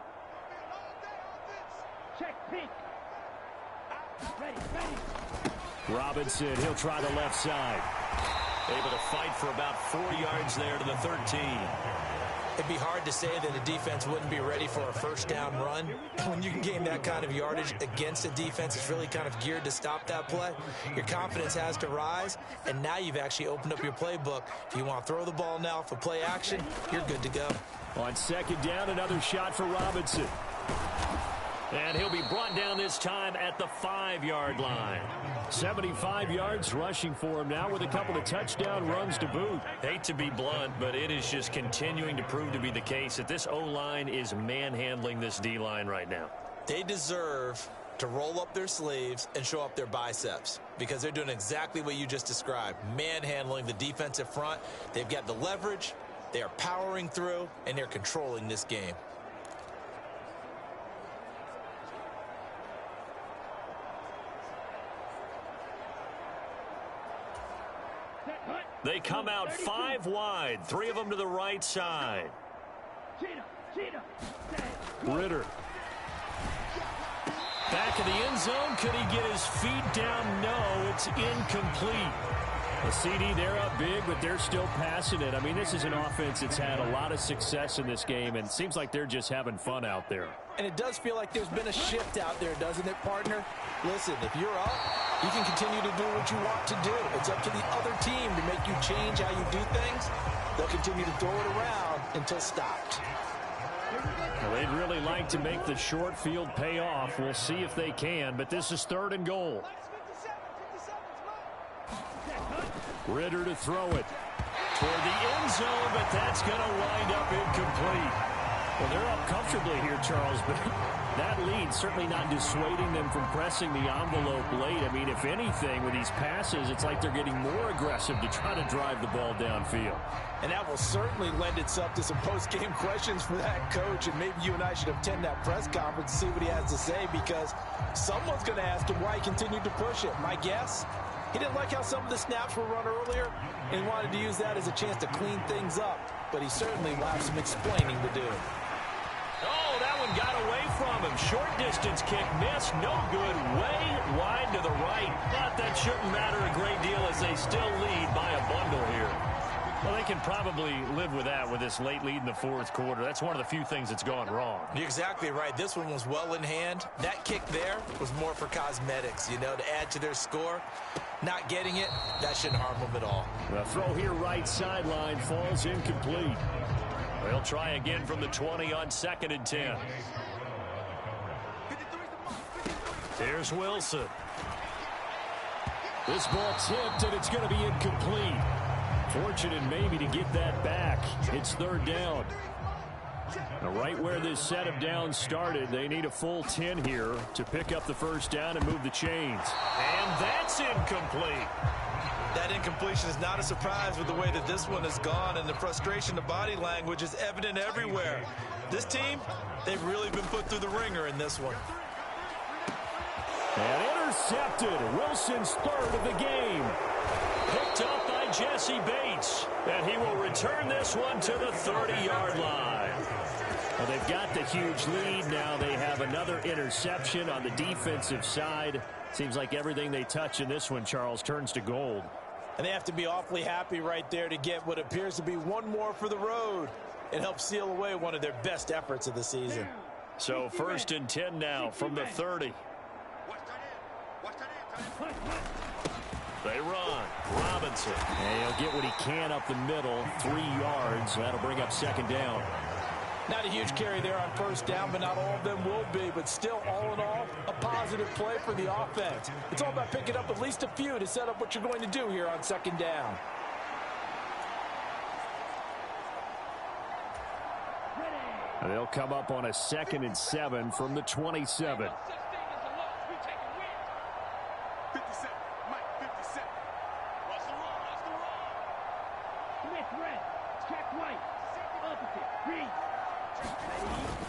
Check pink. Ready. Robinson, he'll try the left side. Able to fight for about 4 yards there to the 13. It'd be hard to say that a defense wouldn't be ready for a first down run. When you can gain that kind of yardage against a defense that's really kind of geared to stop that play, your confidence has to rise, and now you've actually opened up your playbook. If you want to throw the ball now for play action, you're good to go. On second down, another shot for Robinson. And he'll be brought down this time at the 5-yard line. 75 yards rushing for him now with a couple of touchdown runs to boot. Hate to be blunt, but it is just continuing to prove to be the case that this O-line is manhandling this D-line right now. They deserve to roll up their sleeves and show up their biceps because they're doing exactly what you just described, manhandling the defensive front. They've got the leverage, they are powering through, and they're controlling this game. They come out 5 wide, 3 of them to the right side. Ritter. Back in the end zone. Could he get his feet down? No, it's incomplete. The CD, they're up big, but they're still passing it. I mean, this is an offense that's had a lot of success in this game, and it seems like they're just having fun out there. And it does feel like there's been a shift out there, doesn't it, partner? Listen, if you're up, you can continue to do what you want to do. It's up to the other team to make you change how you do things. They'll continue to throw it around until stopped. Well, they'd really like to make the short field pay off. We'll see if they can, but this is 3rd and goal. Ritter to throw it toward the end zone, but that's going to wind up incomplete. Well, they're up comfortably here, Charles, but that lead certainly not dissuading them from pressing the envelope late. I mean, if anything, with these passes, it's like they're getting more aggressive to try to drive the ball downfield. And that will certainly lend itself to some post-game questions for that coach, and maybe you and I should attend that press conference and see what he has to say, because someone's going to ask him why he continued to push it. My guess, he didn't like how some of the snaps were run earlier, and he wanted to use that as a chance to clean things up. but he certainly will have some explaining to do. Oh, that one got away from him. Short distance kick missed. No good. Way wide to the right. But that shouldn't matter a great deal as they still lead by a bundle here. Well, they can probably live with that with this late lead in the fourth quarter. That's one of the few things that's gone wrong. You're exactly right. This one was well in hand. That kick there was more for cosmetics, you know, to add to their score. Not getting it, that shouldn't harm them at all. The throw here right sideline falls incomplete. They'll try again from the 20 on 2nd and 10. Here's Wilson. This ball tipped, and it's going to be incomplete. Fortunate maybe to get that back. It's 3rd down. Now, right where this set of downs started, they need a full 10 here to pick up the first down and move the chains. And that's incomplete. That incompletion is not a surprise with the way that this one has gone, and the frustration, the body language is evident everywhere. This team, they've really been put through the ringer in this one. And intercepted. Wilson's 3rd of the game. Picked up by Jesse Bates. And he will return this one to the 30-yard line. Well, they've got the huge lead now. They have another interception on the defensive side. Seems like everything they touch in this one, Charles, turns to gold. And they have to be awfully happy right there to get what appears to be one more for the road. It helps seal away one of their best efforts of the season. So 1st and 10 now from the 30. They run. Robinson. And he'll get what he can up the middle. 3 yards. That'll bring up 2nd down. Not a huge carry there on 1st down, but not all of them will be. But still, all in all, a positive play for the offense. It's all about picking up at least a few to set up what you're going to do here on 2nd down. They'll come up on a 2nd and 7 from the 27. 57. Mike, 57. Watch the run. Watch the run. Smith red. Check white. Opposite. Green.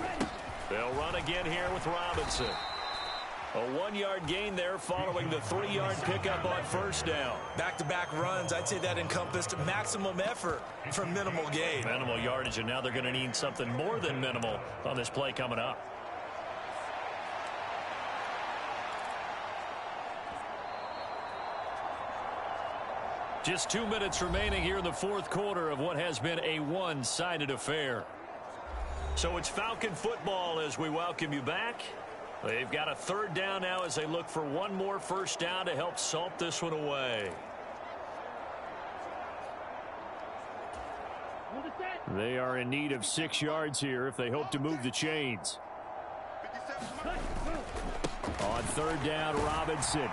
Ready. They'll run again here with Robinson. A 1-yard gain there following the 3-yard pickup on 1st down. Back-to-back runs, I'd say that encompassed maximum effort for minimal gain. Minimal yardage, and now they're going to need something more than minimal on this play coming up. Just 2 minutes remaining here in the fourth quarter of what has been a one-sided affair. So it's Falcon football as we welcome you back. They've got a 3rd down now as they look for one more 1st down to help salt this one away. They are in need of 6 yards here if they hope to move the chains. On 3rd down, Robinson.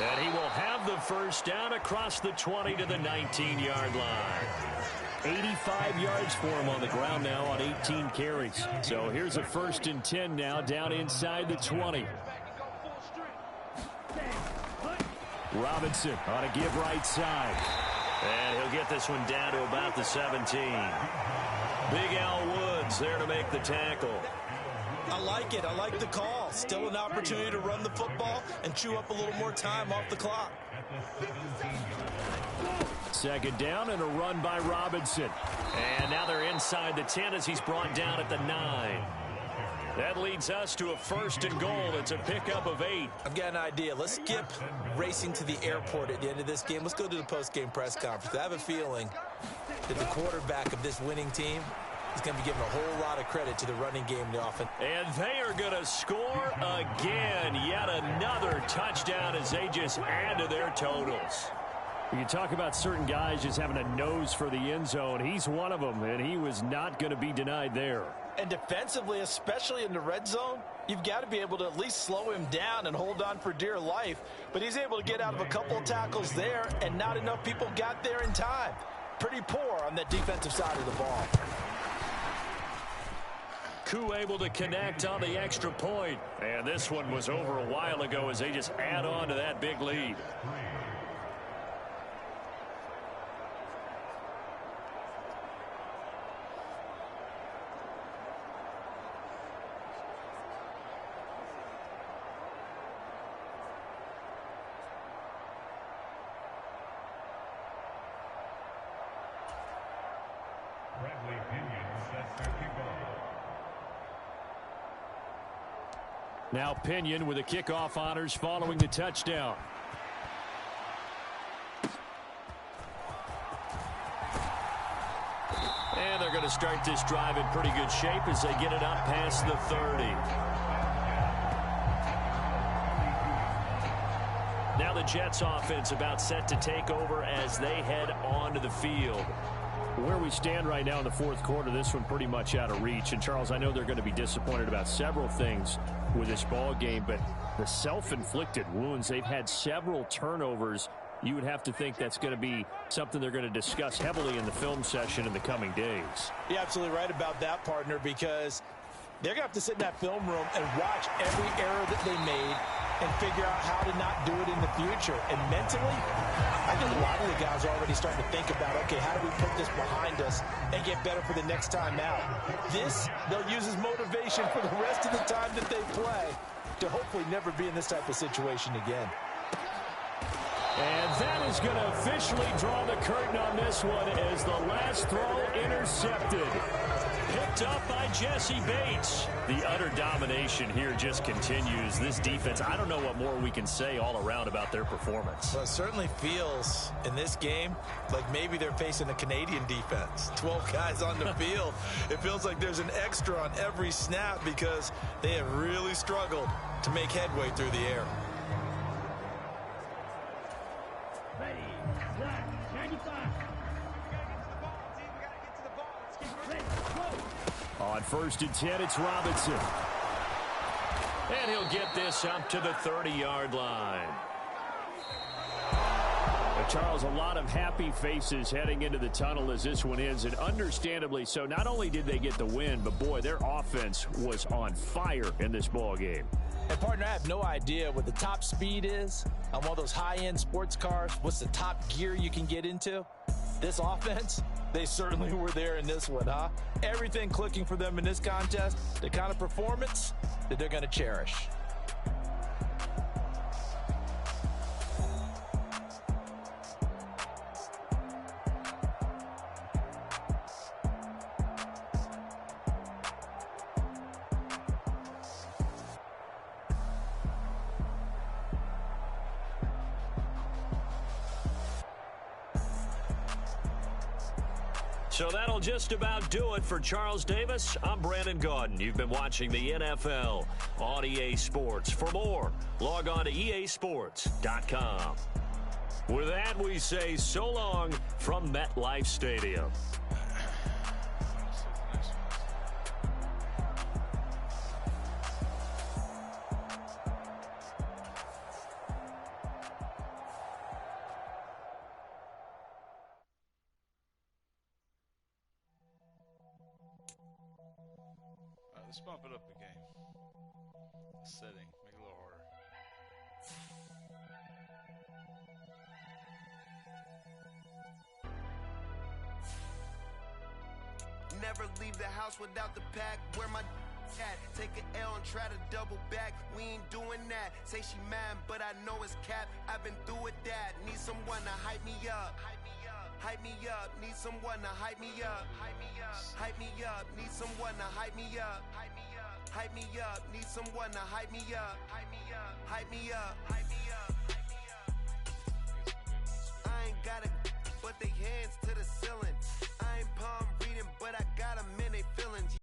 And he will have the 1st down across the 20 to the 19-yard line. 85 yards for him on the ground now on 18 carries. So here's a 1st and 10 now down inside the 20. Robinson on a give right side. And he'll get this one down to about the 17. Big Al Woods there to make the tackle. I like it. I like the call. Still an opportunity to run the football and chew up a little more time off the clock. 2nd down and a run by Robinson. And now they're inside the 10 as he's brought down at the 9. That leads us to a 1st and goal. It's a pickup of 8. I've got an idea. Let's skip racing to the airport at the end of this game. Let's go to the post-game press conference. I have a feeling that the quarterback of this winning team is going to be given a whole lot of credit to the running game in the offense. And they are going to score again. Yet another touchdown as they just add to their totals. You talk about certain guys just having a nose for the end zone. He's one of them, and he was not going to be denied there. And defensively, especially in the red zone, you've got to be able to at least slow him down and hold on for dear life. But he's able to get out of a couple of tackles there, and not enough people got there in time. Pretty poor on that defensive side of the ball. Koo able to connect on the extra point. And this one was over a while ago as they just add on to that big lead. Now Pinion with the kickoff honors following the touchdown. And they're going to start this drive in pretty good shape as they get it up past the 30. Now the Jets offense about set to take over as they head onto the field. Where we stand right now in the fourth quarter, this one pretty much out of reach. And, Charles, I know they're going to be disappointed about several things with this ball game, but the self-inflicted wounds, they've had several turnovers. You would have to think that's going to be something they're going to discuss heavily in the film session in the coming days. You're absolutely right about that, partner, because they're going to have to sit in that film room and watch every error that they made and figure out how to not do it in the future. And mentally, I think a lot of the guys are already starting to think about, okay, how do we put this behind us and get better for the next time out? This, they'll use as motivation for the rest of the time that they play to hopefully never be in this type of situation again. And that is going to officially draw the curtain on this one as the last throw intercepted. Picked up by Jesse Bates. The utter domination here just continues. This defense, I don't know what more we can say all around about their performance. Well, it certainly feels in this game like maybe they're facing a Canadian defense. 12 guys on the field. It feels like there's an extra on every snap because they have really struggled to make headway through the air. Ready, set, 95. Ready, go. On 1st and 10, it's Robinson. And he'll get this up to the 30-yard line. Charles, a lot of happy faces heading into the tunnel as this one ends, and understandably so. Not only did they get the win, but, boy, their offense was on fire in this ball game. And, partner, I have no idea what the top speed is on one of those high-end sports cars. What's the top gear you can get into? This offense, they certainly were there in this one, huh? Everything clicking for them in this contest, the kind of performance that they're going to cherish. So that'll just about do it for Charles Davis. I'm Brandon Gaudin. You've been watching the NFL on EA Sports. For more, log on to easports.com. With that, we say so long from MetLife Stadium. Let's bump it up a game. Setting, make it a little harder. Never leave the house without the pack. Where my at? Take an L and try to double back. We ain't doing that. Say she mad, but I know it's cap. I've been through with that. Need someone to hype me up. Hype me up, need someone to hype me up. Hype me up, hype me up, need someone to hype me up. Hype me up, hype me up, need someone to hype me up. Hype me up, hype me up, hype me up, hype me up. I ain't got it, but they hands to the ceiling. I ain't palm reading, but I got 'em in they feelings.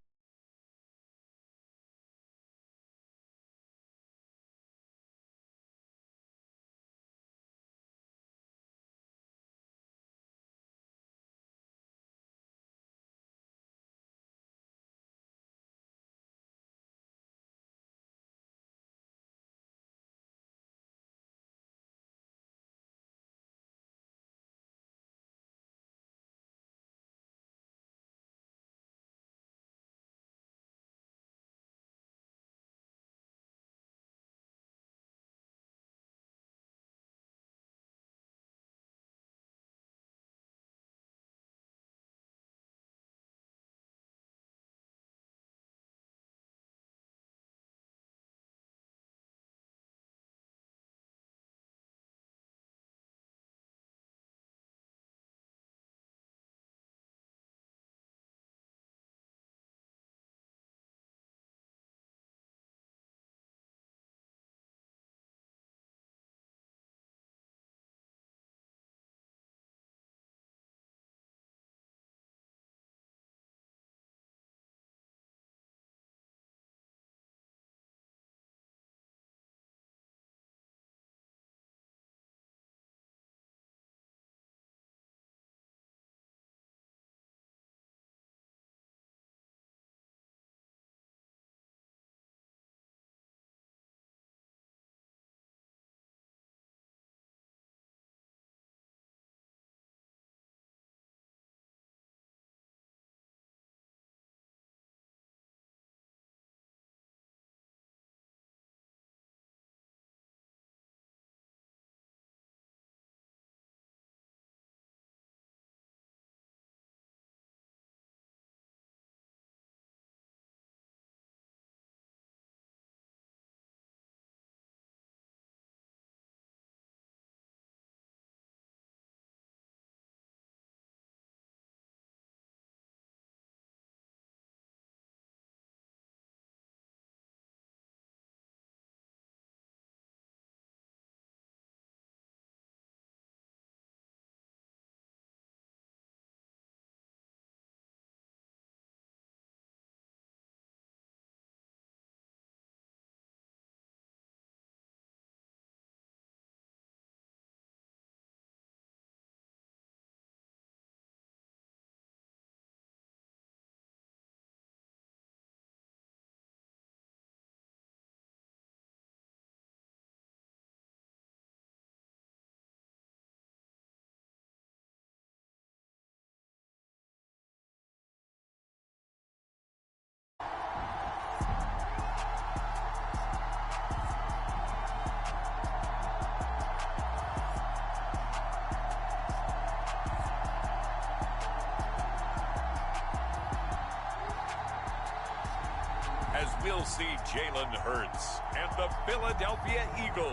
as we'll see Jalen Hurts and the Philadelphia Eagles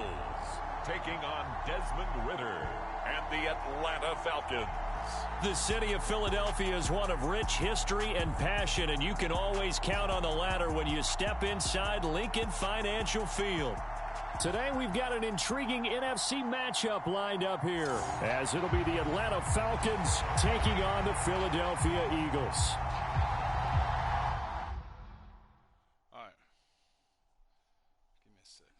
taking on Desmond Ridder and the Atlanta Falcons. The city of Philadelphia is one of rich history and passion, and you can always count on the latter when you step inside Lincoln Financial Field. Today we've got an intriguing NFC matchup lined up here, as it'll be the Atlanta Falcons taking on the Philadelphia Eagles. All right. Give me a second.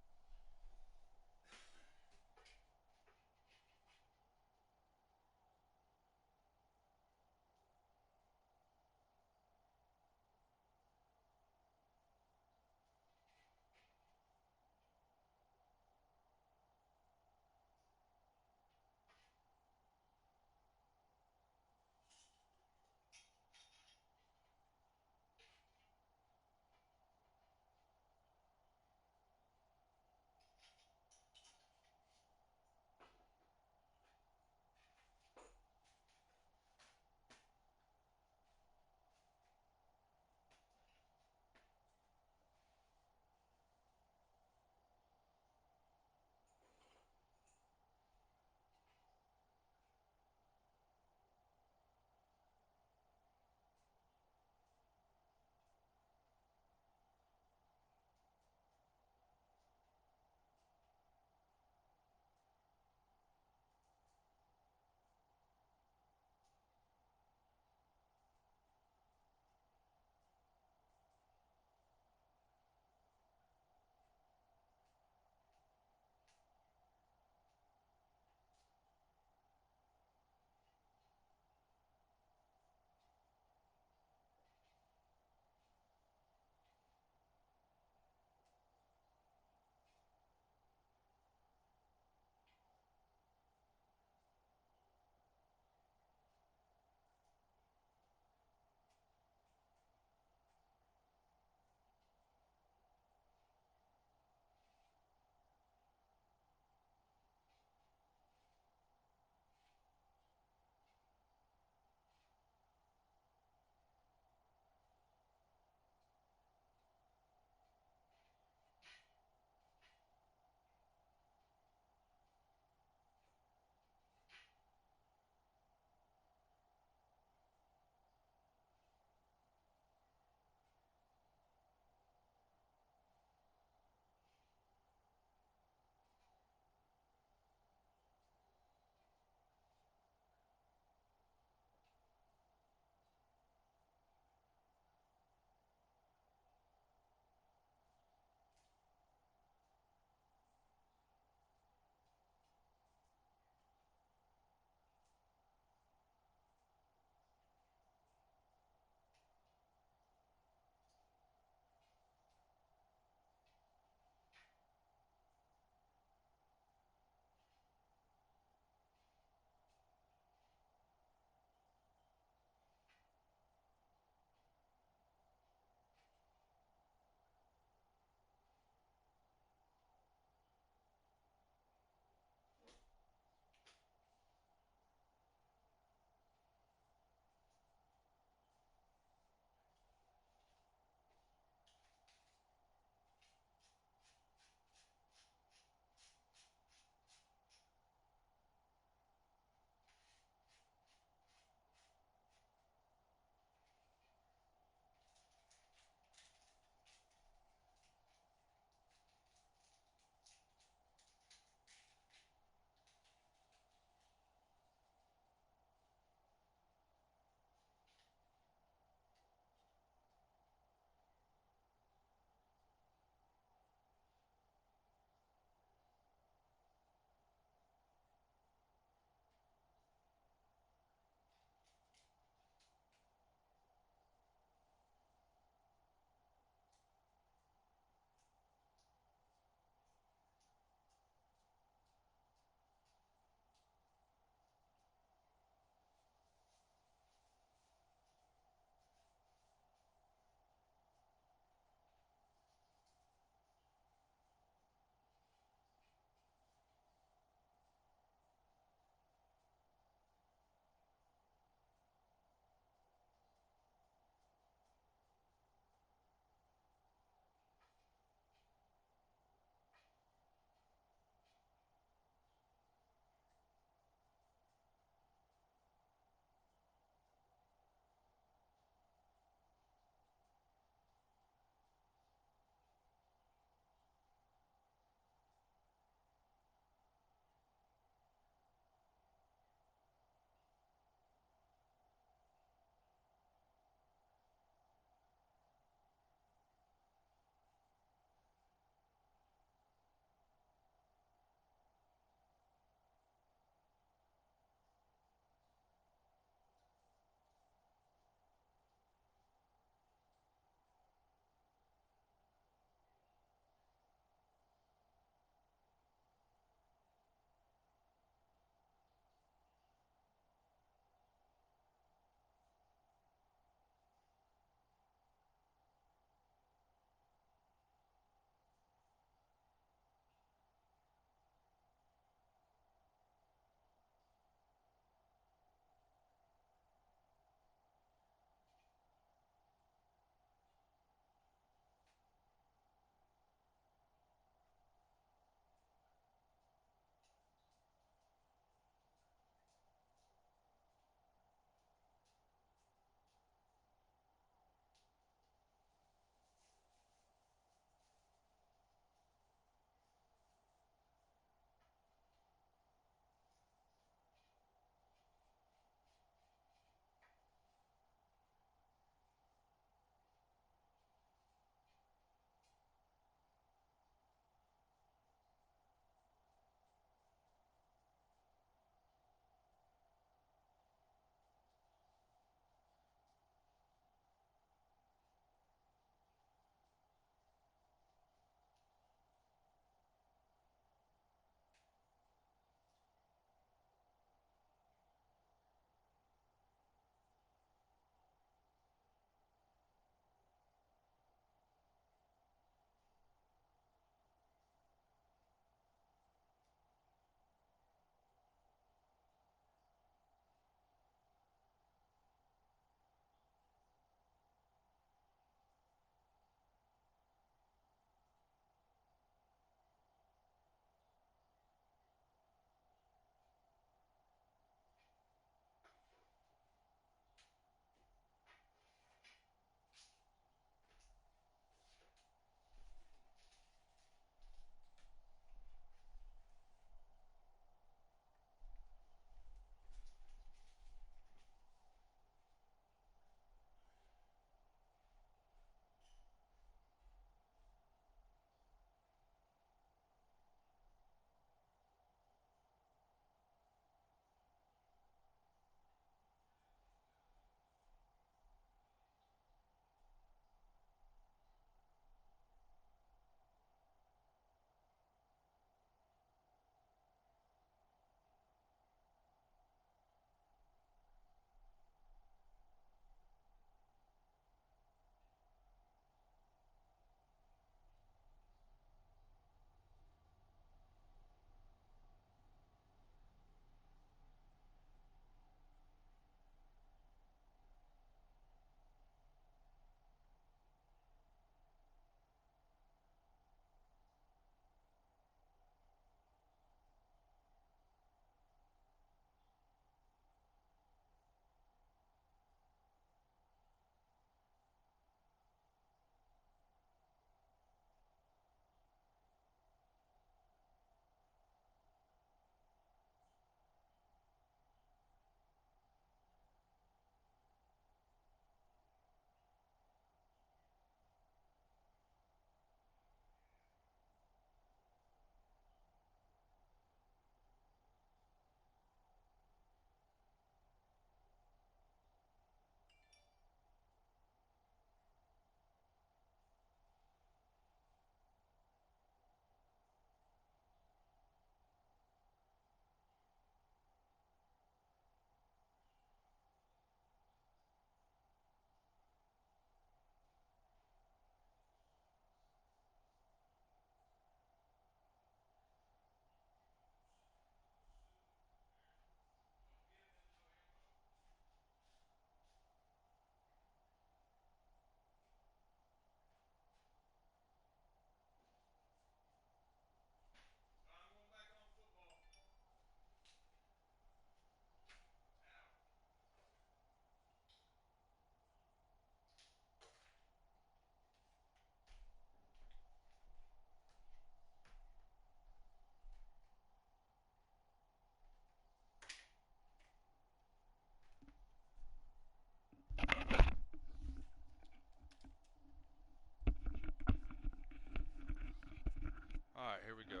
we go.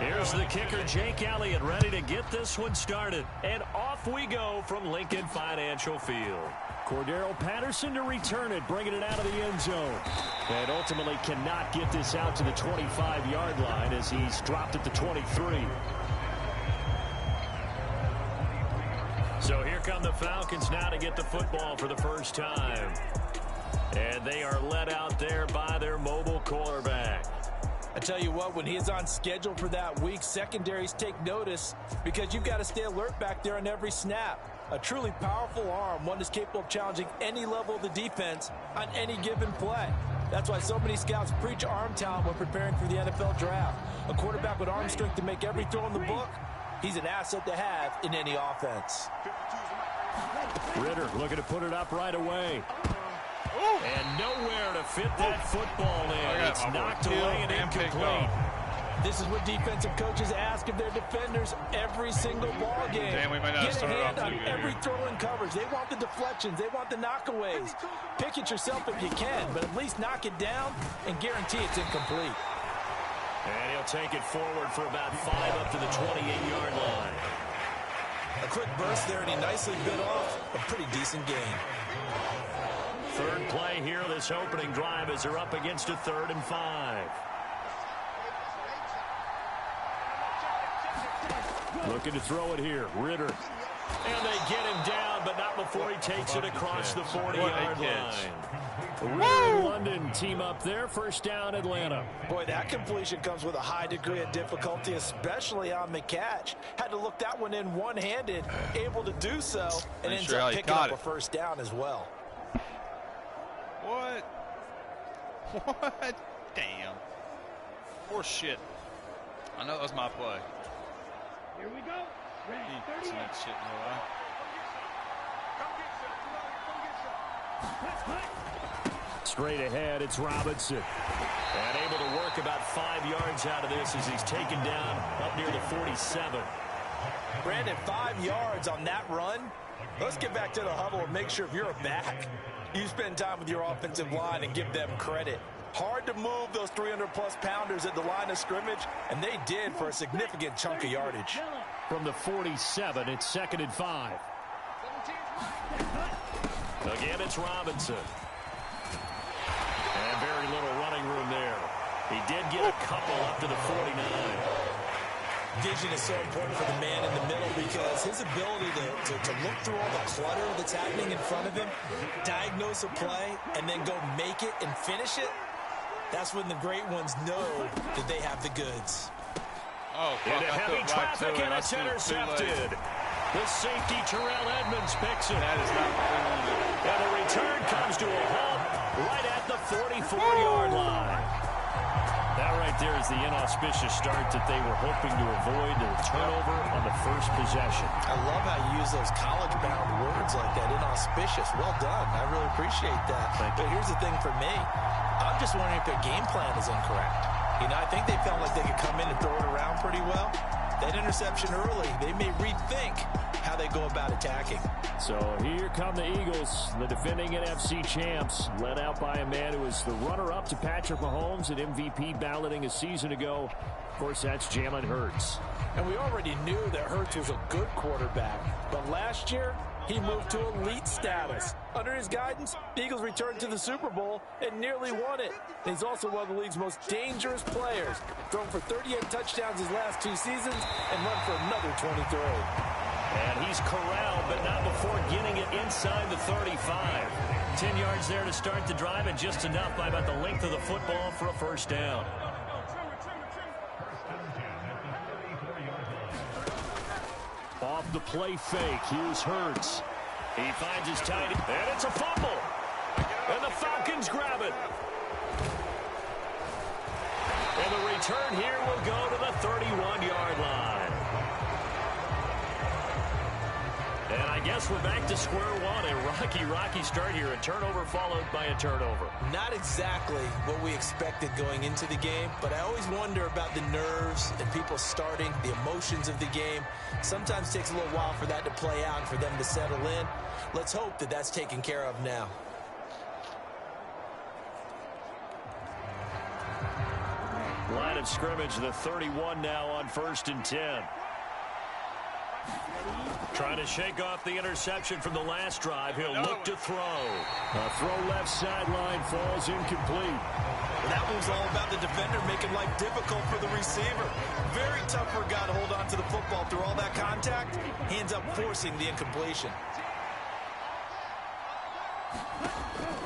Here's the kicker, Jake Elliott, ready to get this one started. And off we go from Lincoln Financial Field. Cordero Patterson to return it, bringing it out of the end zone. And ultimately cannot get this out to the 25-yard line as he's dropped at the 23. So here come the Falcons now to get the football for the first time. And they are led out there by their mobile quarterback. I tell you what, when he is on schedule for that week, secondaries take notice because you've got to stay alert back there on every snap. A truly powerful arm, one that's capable of challenging any level of the defense on any given play. That's why so many scouts preach arm talent when preparing for the NFL draft. A quarterback with arm strength to make every throw in the book, he's an asset to have in any offense. Ritter looking to put it up right away. And nowhere to fit that football in. It's knocked away and incomplete. This is what defensive coaches ask of their defenders every single ball game. Damn, we might not Get a start hand off on every throw in coverage. They want the deflections. They want the knockaways. Pick it yourself if you can, but at least knock it down and guarantee it's incomplete. And he'll take it forward for about 5 up to the 28-yard line. A quick burst there, and he nicely bit off a pretty decent gain. Third play here, this opening drive as they're up against a 3rd and 5. Looking to throw it here, Ritter. And they get him down, but not before he takes it across the 40-yard line. Ritter and London team up there, first down Atlanta. Boy, that completion comes with a high degree of difficulty, especially on the catch. Had to look that one in one-handed, able to do so, and ends up picking up a first down as well. What? What? Damn. Poor shit. I know that was my play. Here we go. Ready, 30 that shit in your eye. Straight ahead, it's Robinson. And able to work about 5 yards out of this as he's taken down up near the 47. Brandon, 5 yards on that run. Let's get back to the huddle and make sure if you're a back, you spend time with your offensive line and give them credit. Hard to move those 300-plus pounders at the line of scrimmage, and they did for a significant chunk of yardage. From the 47, it's 2nd and 5. Again, it's Robinson. And very little running room there. He did get a couple up to the 49. Vision is so important for the man in the middle because his ability to look through all the clutter that's happening in front of him, diagnose a play, and then go make it and finish it, that's when the great ones know that they have the goods. Oh, fuck, into heavy traffic, and it's intercepted. The safety, Terrell Edmonds, picks it. That is not what we wanted. And the return comes to a halt right at the 44-yard line. That right there is the inauspicious start that they were hoping to avoid, the turnover on the first possession. I love how you use those college-bound words like that, inauspicious. Well done. I really appreciate that. But here's the thing for me. I'm just wondering if their game plan is incorrect. You know, I think they felt like they could come in and throw it around pretty well. That interception early, they may rethink how they go about attacking. So here come the Eagles, the defending NFC champs, led out by a man who was the runner-up to Patrick Mahomes at MVP balloting a season ago. Of course, that's Jalen Hurts. And we already knew that Hurts was a good quarterback. But last year, he moved to elite status. Under his guidance, the Eagles returned to the Super Bowl and nearly won it. And he's also one of the league's most dangerous players. Thrown for 38 touchdowns his last 2 seasons and run for another 23. And he's corralled, but not before getting it inside the 35. 10 yards there to start the drive, and just enough by about the length of the football for a first down. Off the play fake, here's Hurts. He finds his tight end, and it's a fumble. And the Falcons grab it. And the return here will go to the 31-yard line. And I guess we're back to square one. A rocky start here. A turnover followed by a turnover. Not exactly what we expected going into the game, but I always wonder about the nerves and people starting, the emotions of the game. Sometimes it takes a little while for that to play out and for them to settle in. Let's hope that that's taken care of now. Line of scrimmage, the 31 now on 1st and 10. Trying to shake off the interception from the last drive. He'll look to throw. A throw left sideline, falls incomplete. That was all about the defender making life difficult for the receiver. Very tough for a guy to hold on to the football through all that contact. He ends up forcing the incompletion.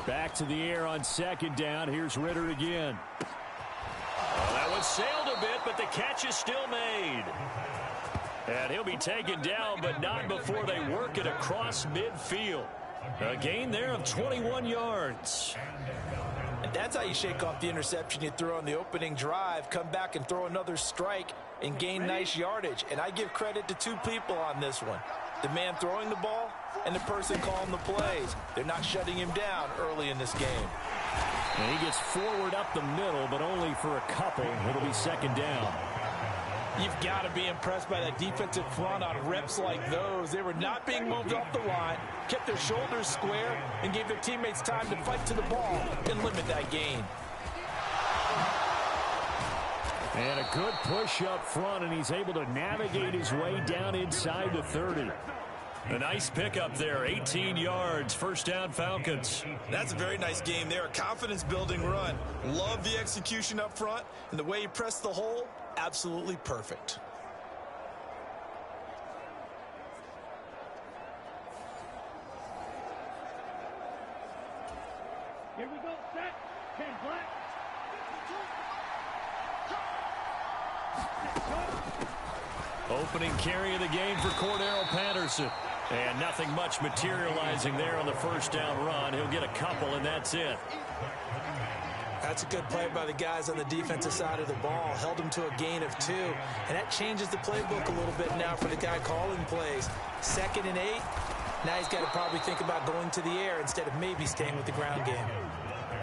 Back to the air on 2nd down. Here's Ritter again. Well, that one sailed a bit, but the catch is still made. And he'll be taken down, but not before they work it across midfield. A gain there of 21 yards. And that's how you shake off the interception you throw on the opening drive, come back and throw another strike and gain nice yardage. And I give credit to two people on this one. The man throwing the ball and the person calling the plays. They're not shutting him down early in this game. And he gets forward up the middle, but only for a couple. It'll be 2nd down. You've got to be impressed by that defensive front on reps like those. They were not being moved off the line, kept their shoulders square, and gave their teammates time to fight to the ball and limit that gain. And a good push up front, and he's able to navigate his way down inside the 30. A nice pickup there, 18 yards, 1st down Falcons. That's a very nice game there, a confidence-building run. Love the execution up front, and the way he pressed the hole, absolutely perfect. Here we go, set, 10 black. Opening carry of the game for Cordero Patterson. And nothing much materializing there on the 1st down run. He'll get a couple, and that's it. That's a good play by the guys on the defensive side of the ball. Held them to a gain of 2. And that changes the playbook a little bit now for the guy calling plays. 2nd and 8. Now he's got to probably think about going to the air instead of maybe staying with the ground game.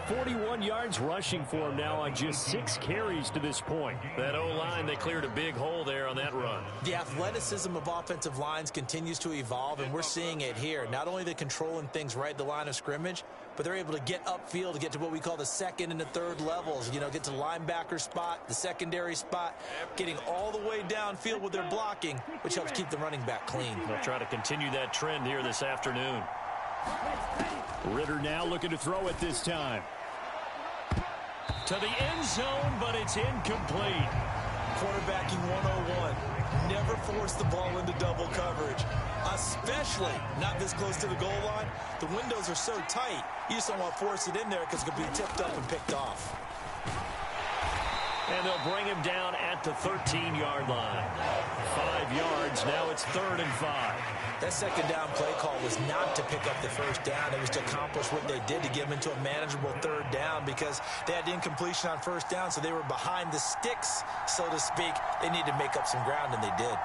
41 yards rushing for him now on just 6 carries to this point. That O-line, they cleared a big hole there on that run. The athleticism of offensive lines continues to evolve, and we're seeing it here. Not only are they controlling things right at the line of scrimmage, but they're able to get upfield to get to what we call the 2nd and the 3rd levels. You know, get to the linebacker spot, the secondary spot, getting all the way downfield with their blocking, which helps keep the running back clean. They'll try to continue that trend here this afternoon. Ritter now looking to throw it this time. To the end zone, but it's incomplete. Quarterbacking 101. Never force the ball into double coverage, especially not this close to the goal line. The windows are so tight, you just don't want to force it in there because it could be tipped up and picked off. And they'll bring him down at the 13-yard line. 5 yards, now it's 3rd and 5. That 2nd down play call was not to pick up the 1st down. It was to accomplish what they did to get them into a manageable 3rd down because they had incompletion on 1st down, so they were behind the sticks, so to speak. They needed to make up some ground, and they did.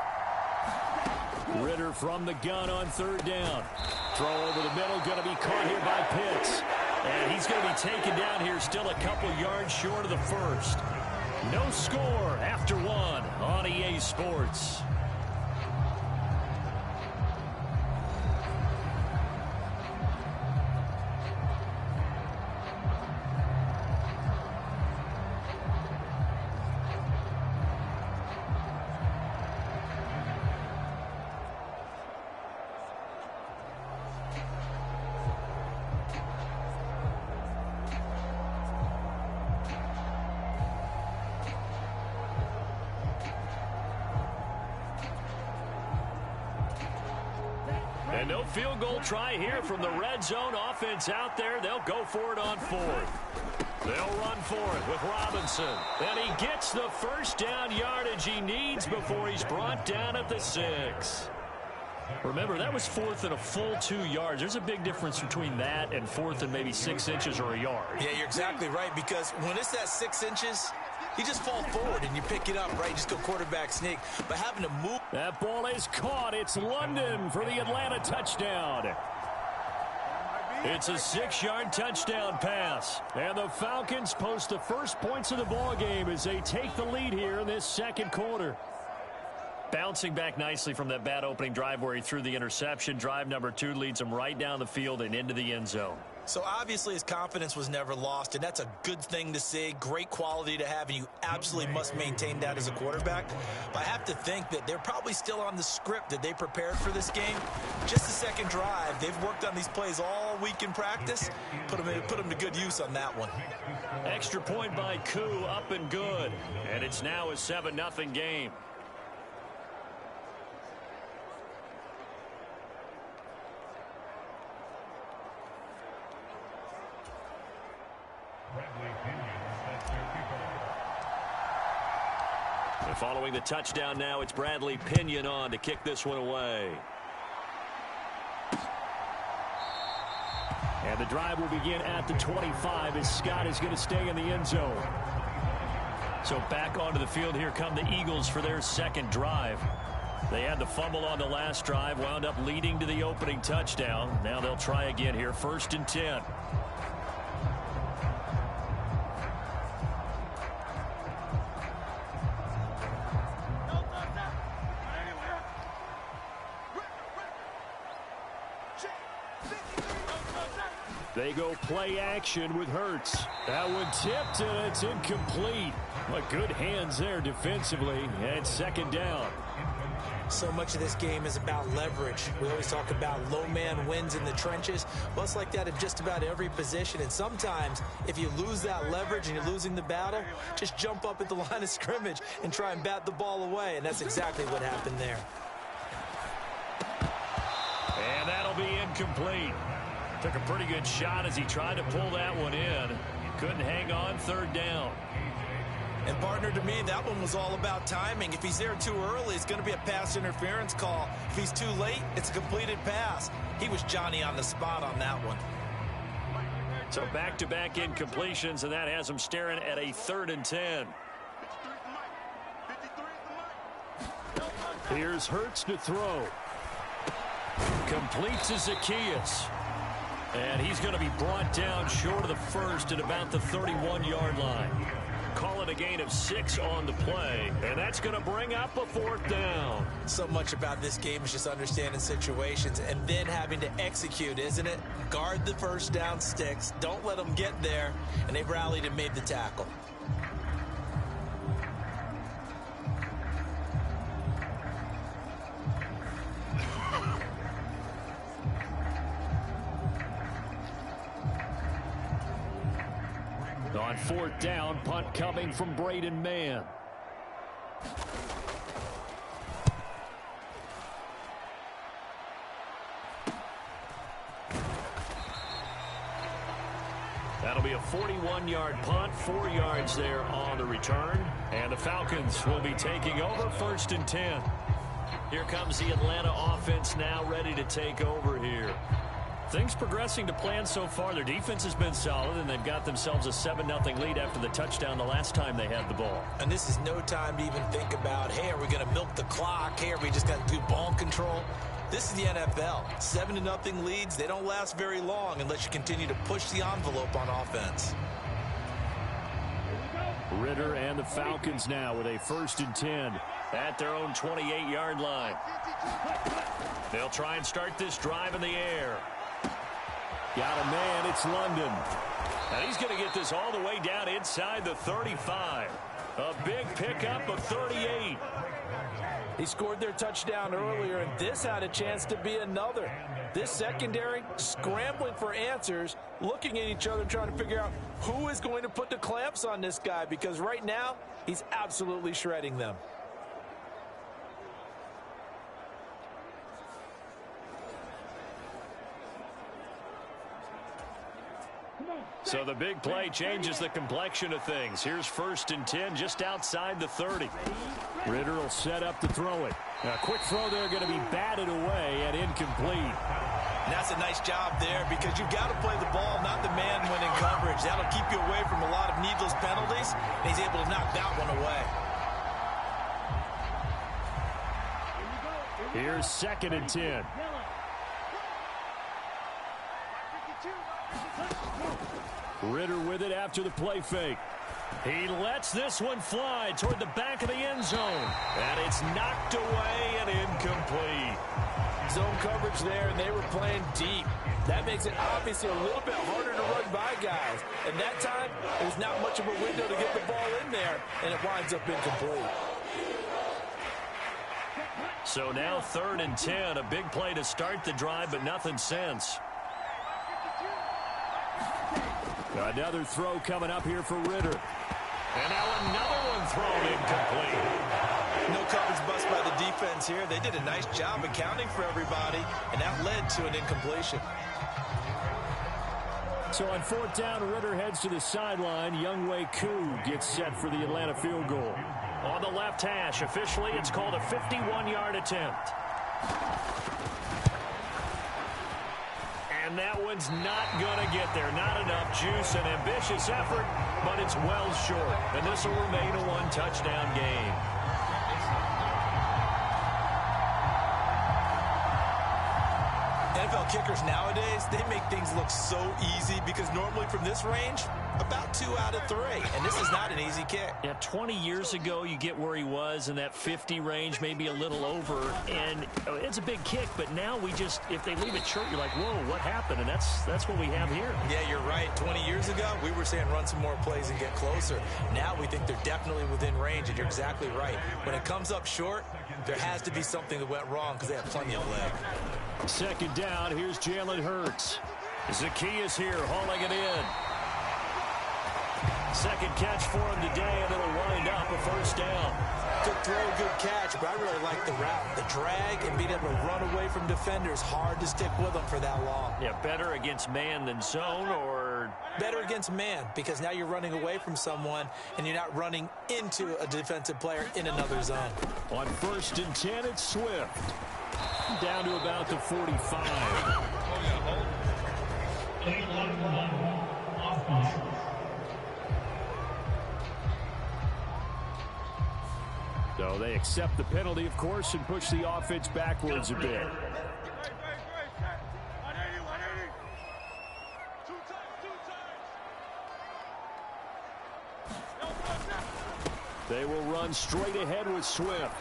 Ritter from the gun on 3rd down. Throw over the middle, going to be caught here by Pitts. And he's going to be taken down here, still a couple yards short of the 1st. No score after 1 on EA Sports. And no field goal try here from the red zone offense out there. They'll go for it on 4th. They'll run for it with Robinson. And he gets the 1st down yardage he needs before he's brought down at the 6. Remember, that was fourth and a full 2 yards. There's a big difference between that and fourth and maybe 6 inches or a yard. Yeah, you're exactly right, because when it's that 6 inches, you just fall forward and you pick it up, right? You just go quarterback sneak. But having to move. That ball is caught. It's London for the Atlanta touchdown. It's a 6-yard touchdown pass. And the Falcons post the first points of the ball game as they take the lead here in this second quarter. Bouncing back nicely from that bad opening drive where he threw the interception. Drive number 2 leads him right down the field and into the end zone. So obviously his confidence was never lost, and that's a good thing to see. Great quality to have, and you absolutely must maintain that as a quarterback. But I have to think that they're probably still on the script that they prepared for this game. Just the second drive. They've worked on these plays all week in practice. Put them to good use on that one. Extra point by Koo, up and good. And it's now a 7-0 game. And following the touchdown now, it's Bradley Pinion on to kick this one away. And the drive will begin at the 25 as Scott is going to stay in the end zone. So back onto the field, here come the Eagles for their second drive. They had the fumble on the last drive, wound up leading to the opening touchdown. Now they'll try again here, 1st and 10. They go play action with Hurts. That one tipped, and it's incomplete. But good hands there defensively, and 2nd down. So much of this game is about leverage. We always talk about low man wins in the trenches. Well, it's like that in just about every position. And sometimes, if you lose that leverage and you're losing the battle, just jump up at the line of scrimmage and try and bat the ball away. And that's exactly what happened there. And that'll be incomplete. Took a pretty good shot as he tried to pull that one in. Couldn't hang on, 3rd down. And, partner, to me, that one was all about timing. If he's there too early, it's going to be a pass interference call. If he's too late, it's a completed pass. He was Johnny on the spot on that one. So back-to-back incompletions, and that has him staring at a 3rd and 10. Here's Hurts to throw. Complete to Zacchaeus. And he's going to be brought down short of the first at about the 31-yard line. Call it a gain of 6 on the play, and that's going to bring up a 4th down. So much about this game is just understanding situations and then having to execute, isn't it? Guard the first down sticks. Don't let them get there, and they've rallied and made the tackle. On 4th down, punt coming from Braden Mann. That'll be a 41-yard punt, 4 yards there on the return. And the Falcons will be taking over, 1st and 10. Here comes the Atlanta offense now ready to take over here. Things progressing to plan so far. Their defense has been solid, and they've got themselves a 7-0 lead after the touchdown the last time they had the ball. And this is no time to even think about, hey, are we going to milk the clock? Hey, are we just going to do ball control? This is the NFL. 7-0 leads, they don't last very long unless you continue to push the envelope on offense. Ritter and the Falcons now with a 1st and 10 at their own 28-yard line. They'll try and start this drive in the air. Got a man, it's London. And he's going to get this all the way down inside the 35. A big pickup of 38. He scored their touchdown earlier, and this had a chance to be another. This secondary scrambling for answers, looking at each other, trying to figure out who is going to put the clamps on this guy, because right now he's absolutely shredding them. So the big play changes the complexion of things. Here's 1st and 10 just outside the 30. Ritter will set up to throw it. A quick throw there going to be batted away and incomplete. And that's a nice job there because you've got to play the ball, not the man when in coverage. That'll keep you away from a lot of needless penalties, and he's able to knock that one away. Here's 2nd and 10. Ritter with it after the play fake. He lets this one fly toward the back of the end zone. And it's knocked away and incomplete. Zone coverage there, and they were playing deep. That makes it obviously a little bit harder to run by guys. And that time, there's not much of a window to get the ball in there, and it winds up incomplete. So now 3rd and 10, a big play to start the drive, but nothing since. Another throw coming up here for Ritter. And now another one thrown incomplete. No coverage bust by the defense here. They did a nice job accounting for everybody, and that led to an incompletion. So on 4th down, Ritter heads to the sideline. Younghoe Koo gets set for the Atlanta field goal. On the left hash, officially, it's called a 51-yard attempt. And that one's not going to get there. Not enough juice. An ambitious effort, but it's well short. And this will remain a one-touchdown game. NFL kickers nowadays, they make things look so easy because normally from this range, about 2 out of 3. And this is not an easy kick. Yeah, 20 years ago, you get where he was in that 50 range, maybe a little over. And it's a big kick, but now we just, if they leave it short, you're like, whoa, what happened? And that's what we have here. Yeah, you're right. 20 years ago, we were saying run some more plays and get closer. Now we think they're definitely within range, and you're exactly right. When it comes up short, there has to be something that went wrong because they have plenty of leg. 2nd down, here's Jalen Hurts. Zacchaeus here, hauling it in. 2nd catch for him today, and it'll wind up a 1st down. Good throw, good catch, but I really like the route. The drag and being able to run away from defenders, hard to stick with them for that long. Yeah, better against man than zone, or? Better against man, because now you're running away from someone, and you're not running into a defensive player in another zone. On 1st and 10, it's Swift. Down to about the 45. So they accept the penalty, of course, and push the offense backwards a bit. They will run straight ahead with Swift.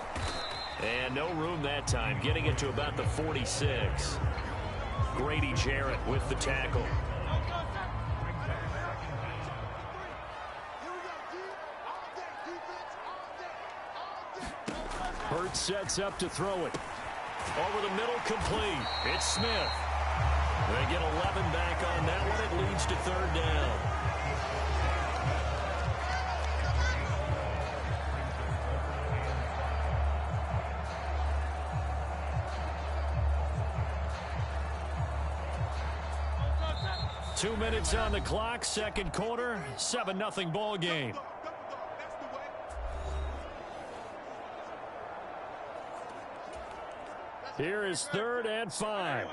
And no room that time, getting it to about the 46. Grady Jarrett with the tackle. Hurts sets up to throw it. Over the middle, complete. It's Smith. They get 11 back on that one. It leads to 3rd down. Two minutes on the clock, 2nd quarter, 7-0 ball game. Here is 3rd and 5.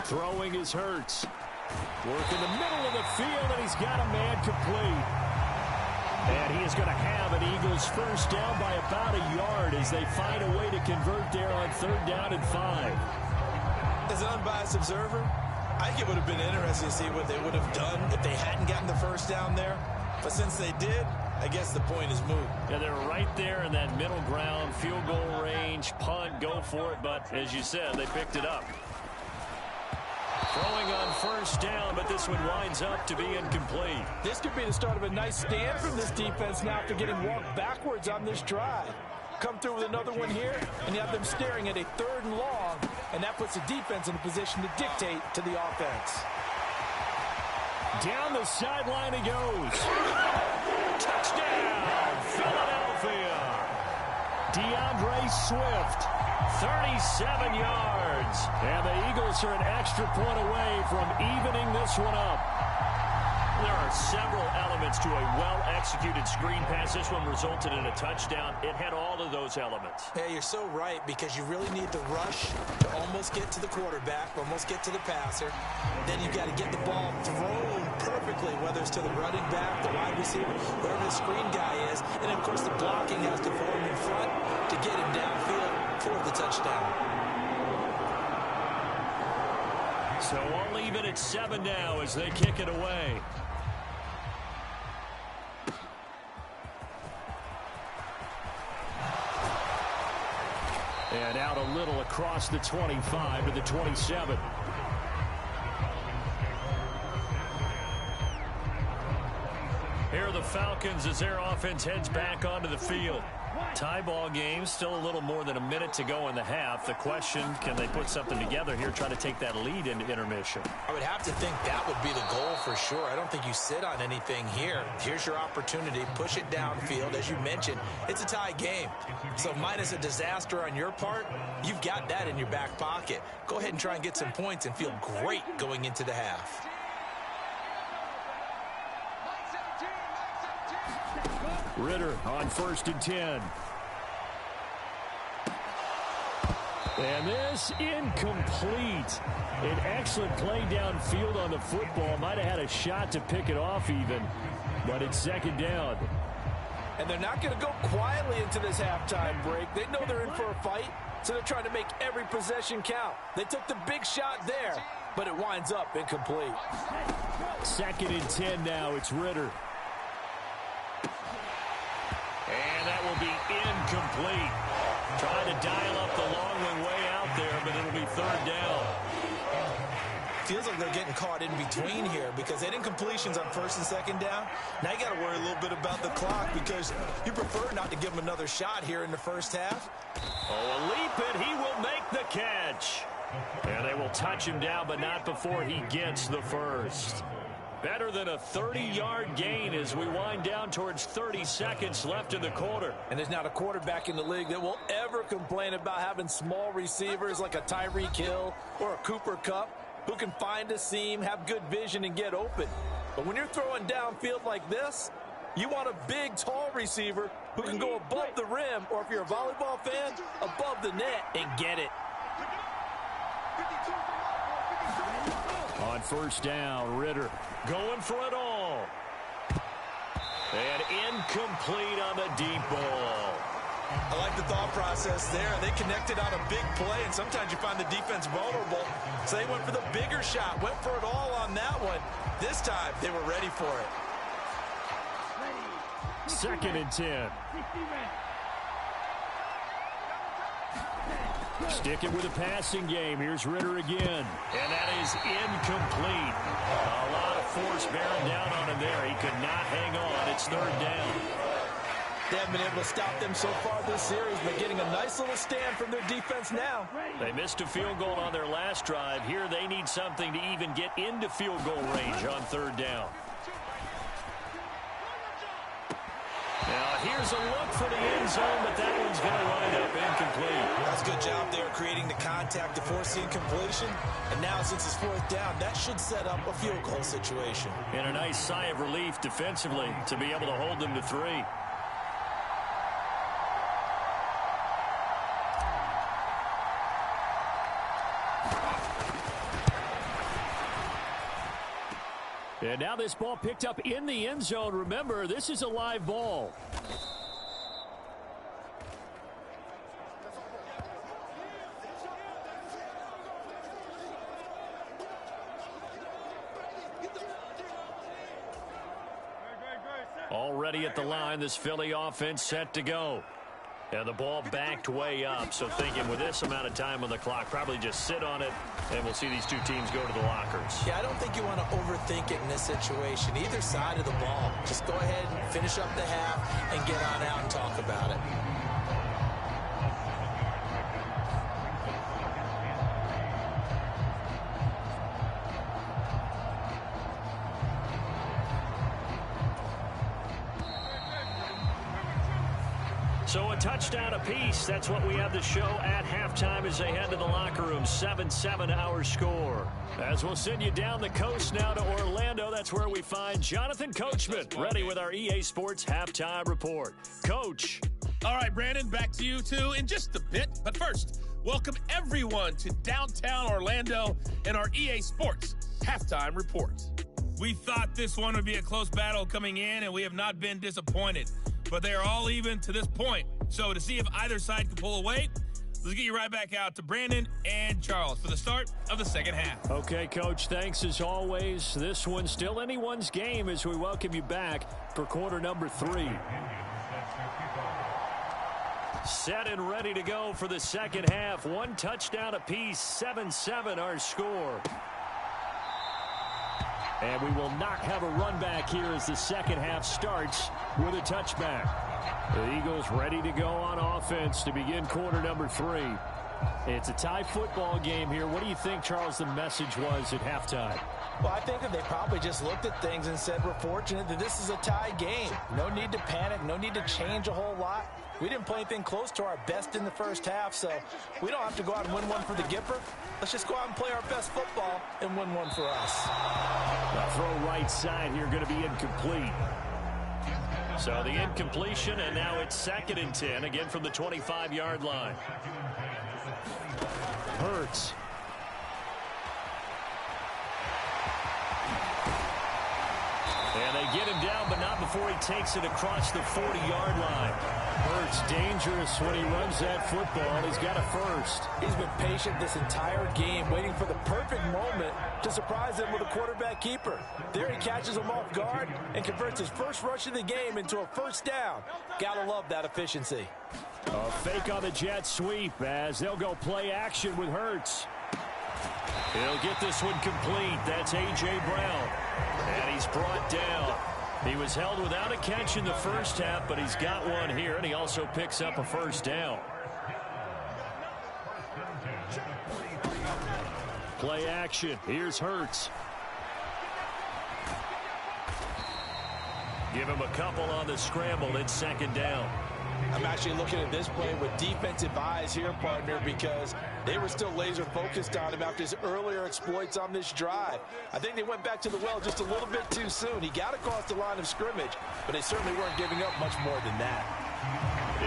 Throwing is Hurts. Work in the middle of the field, and he's got a man complete. And he is going to have an Eagles 1st down by about a yard as they find a way to convert there on 3rd down and 5. As an unbiased observer, I think it would have been interesting to see what they would have done if they hadn't gotten the 1st down there. But since they did, I guess the point is moot. Yeah, they're right there in that middle ground, field goal range, punt, go for it. But as you said, they picked it up. Throwing on 1st down, but this one winds up to be incomplete. This could be the start of a nice stand from this defense now after getting walked backwards on this drive. Come through with another one here, and you have them staring at a 3rd and long, and that puts the defense in a position to dictate to the offense. Down the sideline he goes. Touchdown, Philadelphia. DeAndre Swift, 37 yards. And the Eagles Eagles are an extra point away from evening this one up. There are several elements to a well-executed screen pass. This one resulted in a touchdown. It had all of those elements. Yeah, you're so right, because you really need the rush to almost get to the quarterback, almost get to the passer. Then you've got to get the ball thrown perfectly, whether it's to the running back, the wide receiver, wherever the screen guy is. And, of course, the blocking has to form in front to get him downfield for the touchdown. So all even at 7 now as they kick it away. And out a little across the 25 to the 27. Here are the Falcons as their offense heads back onto the field. Tie ball game, still a little more than a minute to go in the half. The question, can they put something together here, try to take that lead into intermission? I would have to think that would be the goal for sure. I don't think you sit on anything here. Here's your opportunity. Push it downfield. As you mentioned, it's a tie game. So minus a disaster on your part, you've got that in your back pocket. Go ahead and try and get some points and feel great going into the half. Ritter on 1st and 10. And this incomplete. An excellent play downfield on the football. Might have had a shot to pick it off even, but it's 2nd down. And they're not going to go quietly into this halftime break. They know they're in for a fight, so they're trying to make every possession count. They took the big shot there, but it winds up incomplete. 2nd and 10 now. It's Ritter. And that will be incomplete. Trying to dial up the long one way out there, but it'll be 3rd down. Feels like they're getting caught in between here because they had incompletions on 1st and 2nd down. Now you got to worry a little bit about the clock because you prefer not to give them another shot here in the first half. Oh, a leap, and he will make the catch. And they will touch him down, but not before he gets the first. Better than a 30-yard gain as we wind down towards 30 seconds left in the quarter. And there's not a quarterback in the league that will ever complain about having small receivers like a Tyreek Hill or a Cooper Kupp who can find a seam, have good vision, and get open. But when you're throwing downfield like this, you want a big, tall receiver who can go above the rim, or if you're a volleyball fan, above the net and get it. On 1st down, Ritter going for it all. And incomplete on the deep ball. I like the thought process there. They connected on a big play, and sometimes you find the defense vulnerable. So they went for the bigger shot, went for it all on that one. This time, they were ready for it. 2nd and 10. Sticking with the passing game. Here's Ritter again. And that is incomplete. A lot of force bearing down on him there. He could not hang on. It's 3rd down. They haven't been able to stop them so far this series, but getting a nice little stand from their defense now. They missed a field goal on their last drive. Here they need something to even get into field goal range on 3rd down. Now here's a look for the end zone, but that one's going to wind up incomplete. That's a good job there creating the contact to force the incompletion. And now since it's 4th down, that should set up a field goal situation. And a nice sigh of relief defensively to be able to hold them to 3. And now this ball picked up in the end zone. Remember, this is a live ball. Already at the line, this Philly offense set to go. And the ball backed way up, so thinking with this amount of time on the clock, probably just sit on it, and we'll see these two teams go to the lockers. Yeah, I don't think you want to overthink it in this situation. Either side of the ball. Just go ahead and finish up the half and get on out and talk about it. So a touchdown apiece. That's what we have the show at halftime as they head to the locker room. 7-7 our score. As we'll send you down the coast now to Orlando, that's where we find Jonathan Coachman ready with our EA Sports halftime report. Coach. All right, Brandon, back to you two in just a bit. But first, welcome everyone to downtown Orlando and our EA Sports halftime report. We thought this one would be a close battle coming in, and we have not been disappointed. But they are all even to this point. So to see if either side can pull away, let's get you right back out to Brandon and Charles for the start of the second half. Okay, Coach, thanks as always. This one's still anyone's game as we welcome you back for quarter number 3. Set and ready to go for the second half. One touchdown apiece, 7-7 our score. And we will not have a run back here as the second half starts with a touchback. The Eagles ready to go on offense to begin quarter number 3. It's a tie football game here. What do you think, Charles, the message was at halftime? Well, I think that they probably just looked at things and said, we're fortunate that this is a tie game. No need to panic. No need to change a whole lot. We didn't play anything close to our best in the first half, so we don't have to go out and win one for the Gipper. Let's just go out and play our best football and win one for us. The throw right side here going to be incomplete. So the incompletion, and now it's 2nd and 10, again from the 25-yard line. Hurts. And they get him down, but not before he takes it across the 40-yard line. Hurts dangerous when he runs that football. He's got a first. He's been patient this entire game, waiting for the perfect moment to surprise him with a quarterback keeper. There he catches him off guard and converts his first rush of the game into a first down. Gotta love that efficiency. A fake on the jet sweep as they'll go play action with Hurts. He'll get this one complete. That's A.J. Brown. And he's brought down. He was held without a catch in the first half, but he's got one here, and he also picks up a first down. Play action. Here's Hurts. Give him a couple on the scramble. It's 2nd down. I'm actually looking at this play with defensive eyes here, partner, because they were still laser focused on him after his earlier exploits on this drive. I think they went back to the well just a little bit too soon. He got across the line of scrimmage, but they certainly weren't giving up much more than that.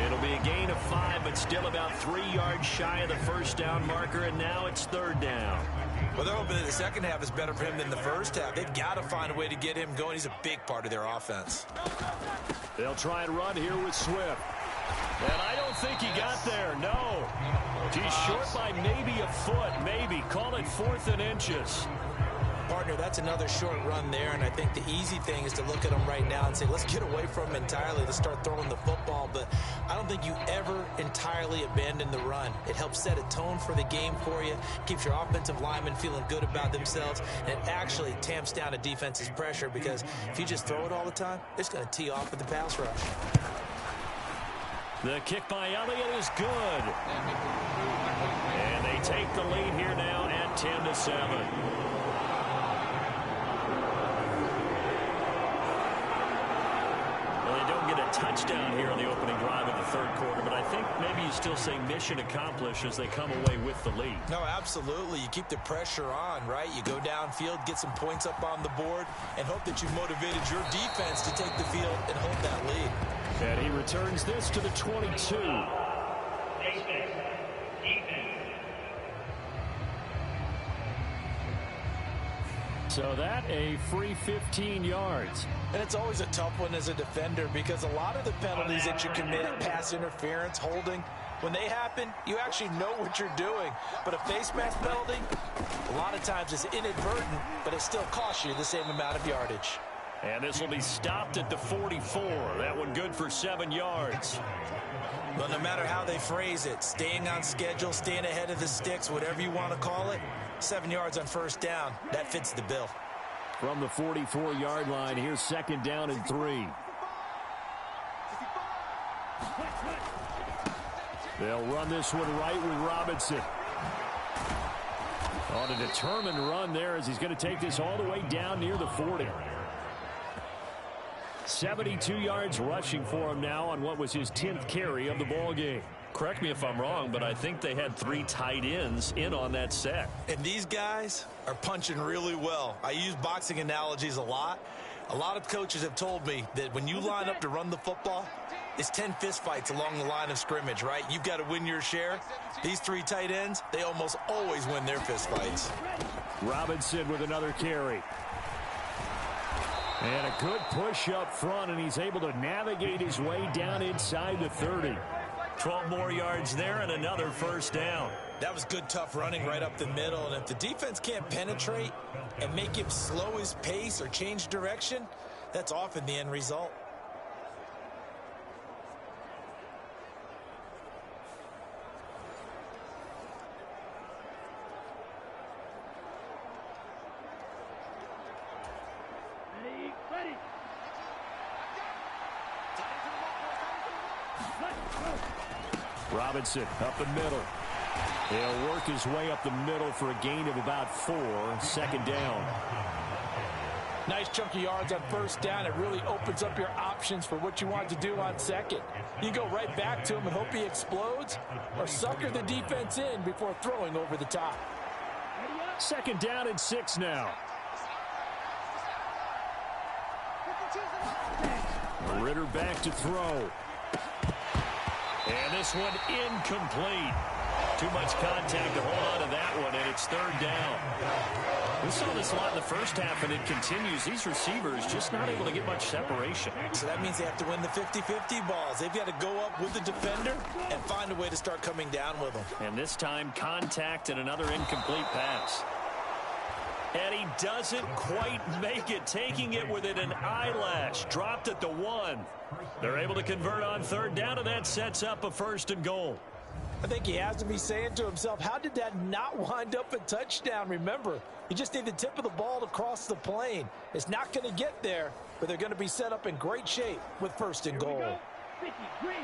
It'll be a gain of 5, but still about 3 yards shy of the first down marker, and now it's 3rd down. Well, they're hoping that the second half is better for him than the first half. They've got to find a way to get him going. He's a big part of their offense. They'll try and run here with Swift. And I don't think he got there, no. He's short by maybe a foot, maybe. Call it 4th and inches. Partner, that's another short run there, and I think the easy thing is to look at him right now and say, let's get away from him entirely. Let's start throwing the football, but I don't think you ever entirely abandon the run. It helps set a tone for the game for you, keeps your offensive linemen feeling good about themselves, and it actually tamps down a defense's pressure because if you just throw it all the time, it's going to tee off with the pass rush. The kick by Elliott is good. And they take the lead here now at 10-7. Touchdown here in the opening drive of the 3rd quarter, but I think maybe you still say mission accomplished as they come away with the lead. No, absolutely. You keep the pressure on, right? You go downfield, get some points up on the board, and hope that you've motivated your defense to take the field and hold that lead. And he returns this to the 22. So that a free 15 yards. And it's always a tough one as a defender because a lot of the penalties that you commit, pass interference, holding, when they happen, you actually know what you're doing. But a face mask penalty, a lot of times it's inadvertent, but it still costs you the same amount of yardage. And this will be stopped at the 44. That one good for 7 yards. But no matter how they phrase it, staying on schedule, staying ahead of the sticks, whatever you want to call it, 7 yards on first down, that fits the bill. From the 44-yard line, here's 2nd down and 3. They'll run this one right with Robinson. On a determined run there as he's going to take this all the way down near the 40. 72 yards rushing for him now on what was his 10th carry of the ball game. Correct me if I'm wrong, but I think they had 3 tight ends in on that set. And these guys are punching really well. I use boxing analogies a lot. A lot of coaches have told me that when you line up to run the football, it's 10 fistfights along the line of scrimmage, right? You've got to win your share. These 3 tight ends, they almost always win their fistfights. Robinson with another carry. And a good push up front, and he's able to navigate his way down inside the 30. 12 more yards there and another first down. That was good, tough running right up the middle. And if the defense can't penetrate and make him slow his pace or change direction, that's often the end result. Ready. Robinson up the middle. He'll work his way up the middle for a gain of about 4. Second down. Nice chunk of yards on first down. It really opens up your options for what you want to do on second. You go right back to him and hope he explodes, or sucker the defense in before throwing over the top. Second down and 6 now. Ritter back to throw. And this one incomplete. Too much contact to hold on to that one, and it's third down. We saw this a lot in the first half, and it continues. These receivers just not able to get much separation. So that means they have to win the 50-50 balls. They've got to go up with the defender and find a way to start coming down with them. And this time, contact and another incomplete pass. And he doesn't quite make it, taking it within an eyelash. Dropped at the 1. They're able to convert on third down, and that sets up a 1st and goal. I think he has to be saying to himself, how did that not wind up a touchdown? Remember, you just need the tip of the ball to cross the plane. It's not going to get there, but they're going to be set up in great shape with 1st and goal. 50, green.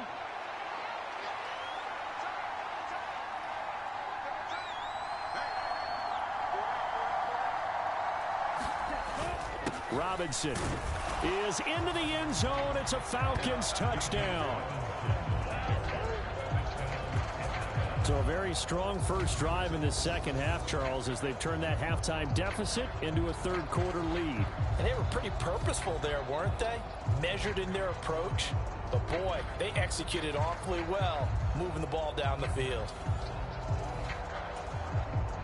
Robinson is into the end zone. It's a Falcons touchdown. So a very strong first drive in the second half, Charles, as they've turned that halftime deficit into a third-quarter lead. And they were pretty purposeful there, weren't they? Measured in their approach. But, boy, they executed awfully well, moving the ball down the field.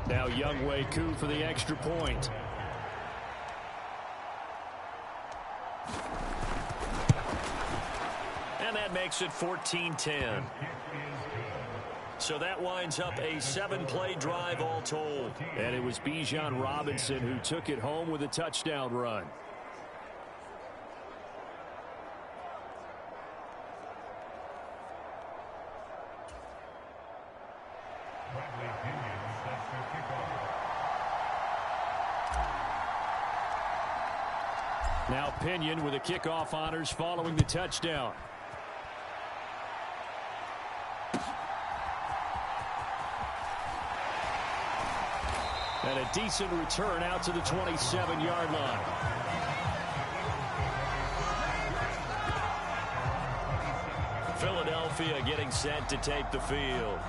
Now Younghoe Koo for the extra point. And that makes it 14-10. So that winds up a 7-play drive all told. And it was Bijan Robinson who took it home with a touchdown run. Now Pinion with the kickoff honors following the touchdown. And a decent return out to the 27-yard line. Philadelphia getting set to take the field.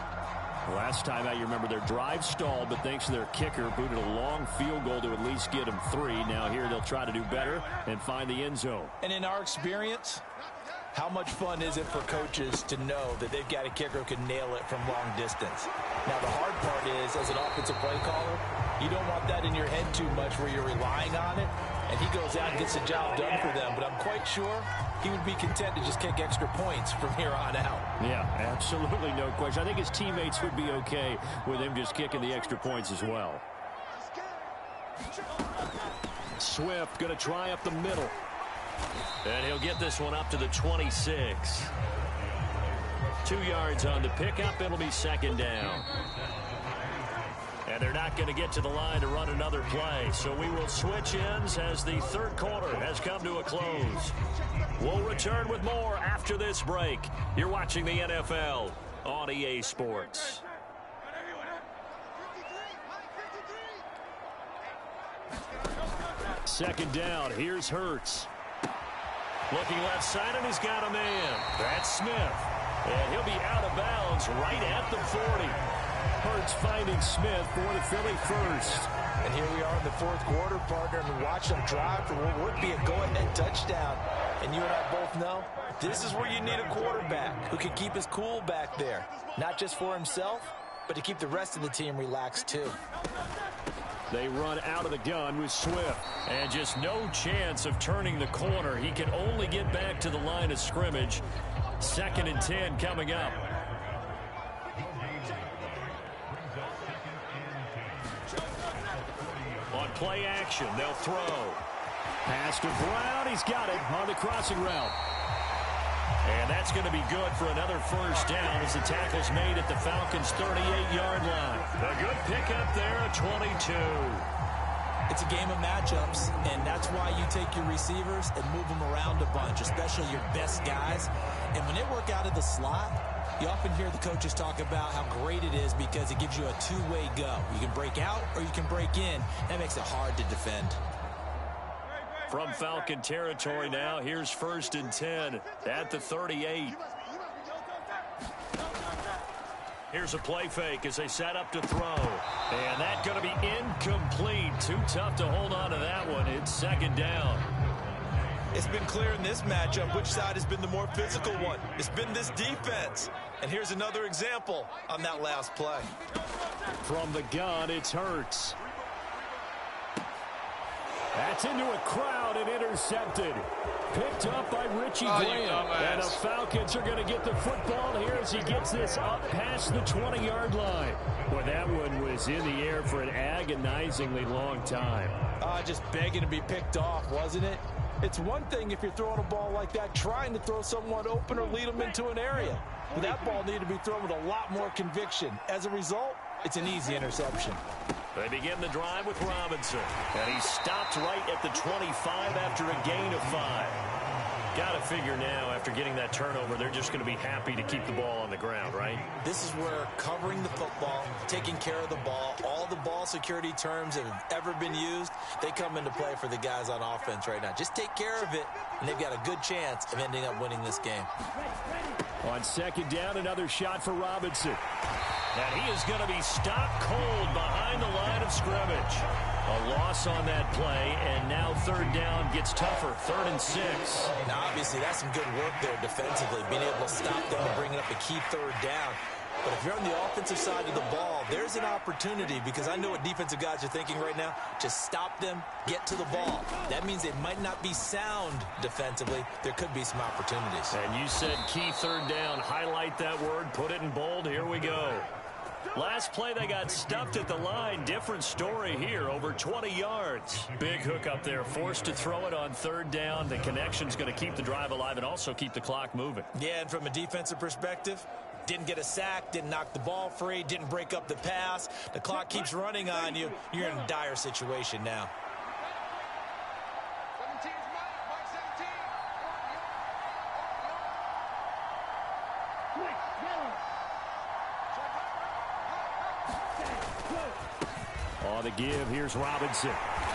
Last time out, you remember their drive stalled, but thanks to their kicker, booted a long field goal to at least get them 3. Now here they'll try to do better and find the end zone. And in our experience, how much fun is it for coaches to know that they've got a kicker who can nail it from long distance? Now, the hard part is, as an offensive play caller, you don't want that in your head too much where you're relying on it, and he goes out and gets the job done for them. But I'm quite sure he would be content to just kick extra points from here on out. Yeah, absolutely no question. I think his teammates would be okay with him just kicking the extra points as well. Swift going to try up the middle. And he'll get this one up to the 26. 2 yards on the pickup. It'll be second down. And they're not going to get to the line to run another play. So we will switch ends as the third quarter has come to a close. We'll return with more after this break. You're watching the NFL on EA Sports. Second down. Here's Hurts. Looking left side, and he's got a man. That's Smith. And he'll be out of bounds right at the 40. Hurts finding Smith for the Philly first. And here we are in the fourth quarter, partner, and watch them drive for what would be a go-ahead touchdown. And you and I both know this is where you need a quarterback who can keep his cool back there. Not just for himself, but to keep the rest of the team relaxed too. They run out of the gun with Swift. And just no chance of turning the corner. He can only get back to the line of scrimmage. 2nd and 10 coming up. On play action, they'll throw. Pass to Brown. He's got it on the crossing route. And that's going to be good for another first down as the tackle's made at the Falcons' 38-yard line. A good pickup there at 22. It's a game of matchups, and that's why you take your receivers and move them around a bunch, especially your best guys. And when they work out of the slot, you often hear the coaches talk about how great it is because it gives you a two-way go. You can break out or you can break in. That makes it hard to defend. From Falcon territory now, here's 1st and 10 at the 38. Here's a play fake as they set up to throw. And that's going to be incomplete. Too tough to hold on to that one. It's 2nd down. It's been clear in this matchup which side has been the more physical one. It's been this defense. And here's another example on that last play. From the gun, it's Hurts. That's into a crowd and intercepted. Picked up by Richie Graham. And the Falcons are going to get the football here as he gets this up past the 20-yard line. Boy, that one was in the air for an agonizingly long time. Just begging to be picked off, wasn't it? It's one thing if you're throwing a ball like that, trying to throw someone open or lead them into an area. But that ball needed to be thrown with a lot more conviction. As a result, it's an easy interception. They begin the drive with Robinson. And he stopped right at the 25 after a gain of 5. Got to figure now, after getting that turnover, they're just going to be happy to keep the ball on the ground, right? This is where covering the football, taking care of the ball, all the ball security terms that have ever been used, they come into play for the guys on offense right now. Just take care of it, and they've got a good chance of ending up winning this game. On 2nd down, another shot for Robinson. And he is going to be stopped cold behind the line of scrimmage. A loss on that play, and now 3rd down gets tougher. 3rd and 6. Now, obviously, that's some good work there defensively, being able to stop them and bringing up a key 3rd down. But if you're on the offensive side of the ball, there's an opportunity because I know what defensive guys are thinking right now. Just stop them, get to the ball. That means they might not be sound defensively. There could be some opportunities. And you said key 3rd down. Highlight that word. Put it in bold. Here we go. Last play, they got stuffed at the line. Different story here, over 20 yards. Big hook up there, forced to throw it on 3rd down. The connection's going to keep the drive alive and also keep the clock moving. Yeah, and from a defensive perspective, didn't get a sack, didn't knock the ball free, didn't break up the pass. The clock keeps running on you. You're in a dire situation now. On the give, here's Robinson.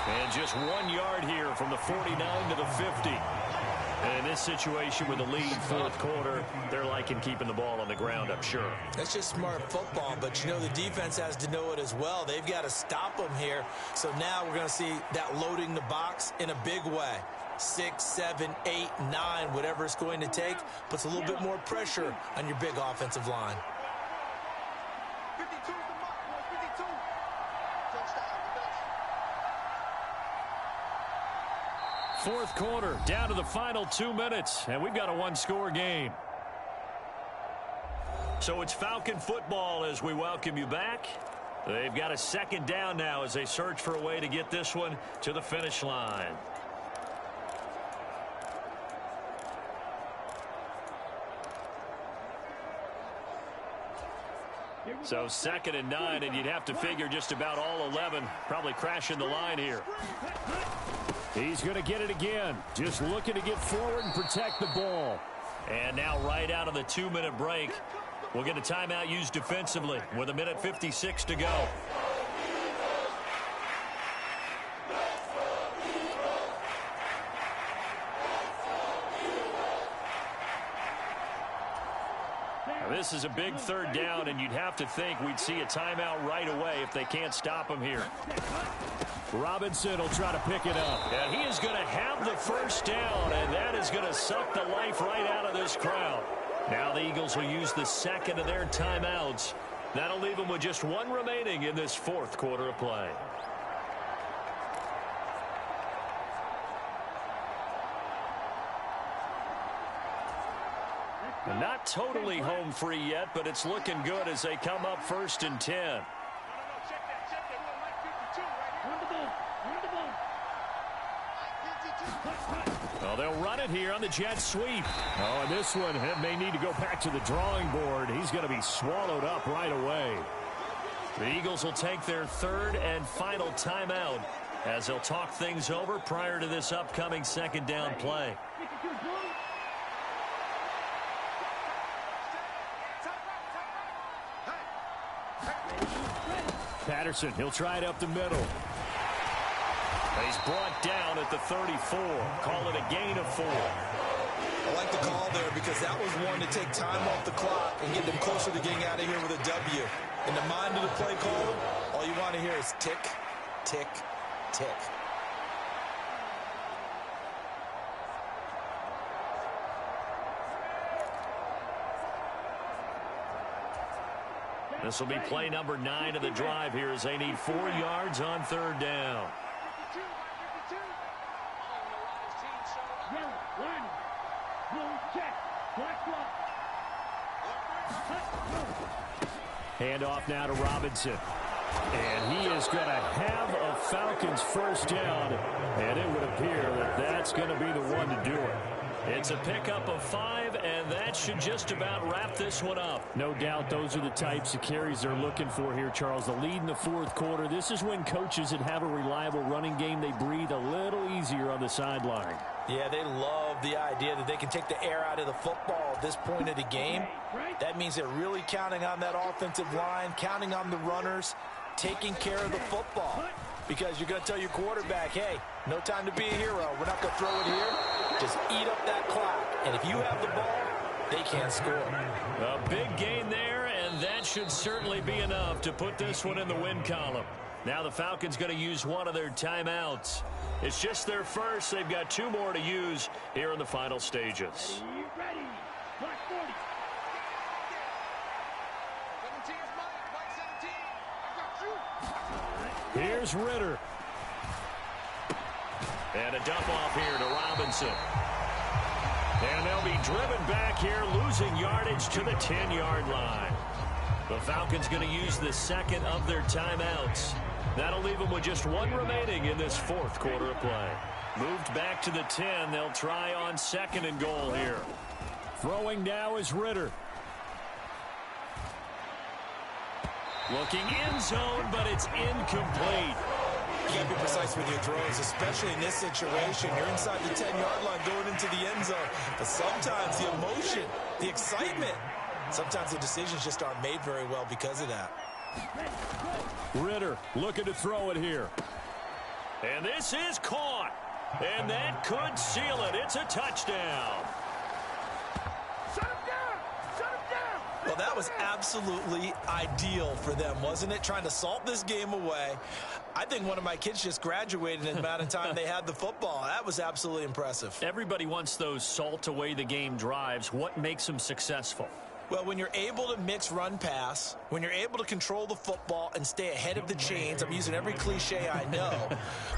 And just 1 yard here from the 49 to the 50. And in this situation with the lead, 4th quarter, they're liking keeping the ball on the ground, I'm sure. That's just smart football, but you know the defense has to know it as well. They've got to stop them here. So now we're going to see that loading the box in a big way. 6, 7, 8, 9, whatever it's going to take, puts a little bit more pressure on your big offensive line. 52 is the mark, boys, 52. Fourth quarter, down to the final 2 minutes, and we've got a one-score game. So it's Falcon football as we welcome you back. They've got a 2nd down now as they search for a way to get this one to the finish line. So 2nd and 9, and you'd have to figure just about all 11 probably crashing the line here. He's going to get it again. Just looking to get forward and protect the ball. And now right out of the 2-minute break, we'll get a timeout used defensively with 1:56 to go. this is a big third down, and you'd have to think we'd see a timeout right away if they can't stop him here. Robinson will try to pick it up. And he is going to have the first down, and that is going to suck the life right out of this crowd. Now the Eagles will use the second of their timeouts. That'll leave them with just one remaining in this fourth quarter of play. And not totally home free yet, but it's looking good as they come up 1st and 10. Well, they'll run it here on the jet sweep. Oh, and this one may need to go back to the drawing board. He's going to be swallowed up right away. The Eagles will take their third and final timeout as they'll talk things over prior to this upcoming second down play. Patterson, he'll try it up the middle. He's brought down at the 34. Call it a gain of 4. I like the call there because that was one to take time off the clock and get them closer to getting out of here with a W. In the mind of the play caller, all you want to hear is tick, tick, tick. This will be play number 9 of the drive here as they need 4 yards on third down. Hand off now to Robinson. And he is going to have a Falcons first down. And it would appear that that's going to be the one to do it. It's a pickup of 5, and that should just about wrap this one up. No doubt those are the types of carries they're looking for here, Charles. The lead in the fourth quarter. This is when coaches that have a reliable running game, they breathe a little easier on the sideline. Yeah, they love the idea that they can take the air out of the football at this point of the game. That means they're really counting on that offensive line, counting on the runners, taking care of the football. Because you're going to tell your quarterback, hey, no time to be a hero. We're not going to throw it here. Just eat up that clock. And if you have the ball, they can't score. A big gain there, and that should certainly be enough to put this one in the win column. Now the Falcons going to use one of their timeouts. It's just their first. They've got 2 more to use here in the final stages. Ready. Clock 40. Here's Ritter. And a dump off here to Robinson. And they'll be driven back here, losing yardage to the 10-yard line. The Falcons going to use the second of their timeouts. That'll leave them with just 1 remaining in this fourth quarter of play. Moved back to the 10. They'll try on 2nd and goal here. Throwing now is Ritter. Looking end zone, but it's incomplete. You got to be precise with your throws, especially in this situation. You're inside the 10-yard line going into the end zone. But sometimes the emotion, the excitement, sometimes the decisions just aren't made very well because of that. Ritter looking to throw it here. And this is caught. And that could seal it. It's a touchdown. Well, that was absolutely ideal for them, wasn't it? Trying to salt this game away. I think one of my kids just graduated in the amount of time they had the football. That was absolutely impressive. Everybody wants those salt away the game drives. What makes them successful? Well, when you're able to mix run-pass, when you're able to control the football and stay ahead of the chains, I'm using every cliche I know,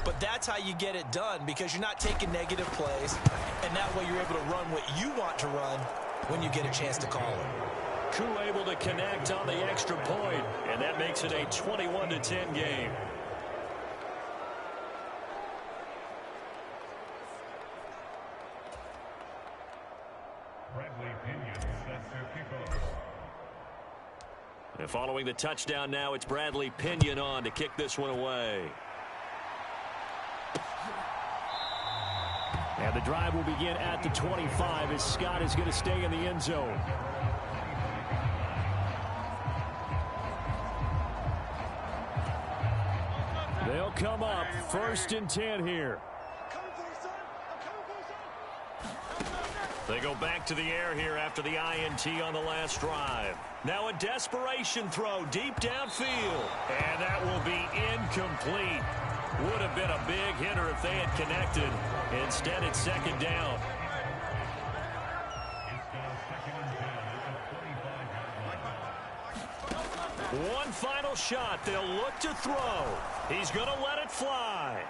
but that's how you get it done because you're not taking negative plays, and that way you're able to run what you want to run when you get a chance to call it. Koo able to connect on the extra point, and that makes it a 21-10 game. And following the touchdown now, it's Bradley Pinion on to kick this one away. And the drive will begin at the 25 as Scott is going to stay in the end zone. They'll come up 1st and 10 here. They go back to the air here after the INT on the last drive. Now a desperation throw deep downfield. And that will be incomplete. Would have been a big hitter if they had connected. Instead, it's second down. One final shot. They'll look to throw. He's going to let it fly.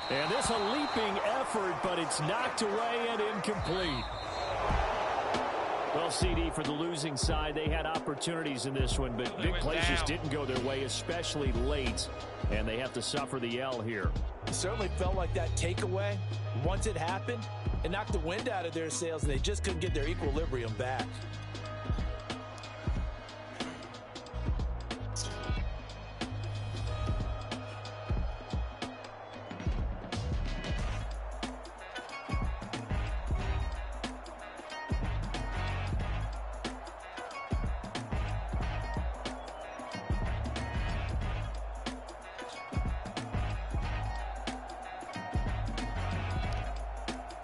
And this a leaping effort, but it's knocked away and incomplete. Well, CD, for the losing side, they had opportunities in this one, but big plays just didn't go their way, especially late, and they have to suffer the L here. It certainly felt like that takeaway. Once it happened, it knocked the wind out of their sails, and they just couldn't get their equilibrium back.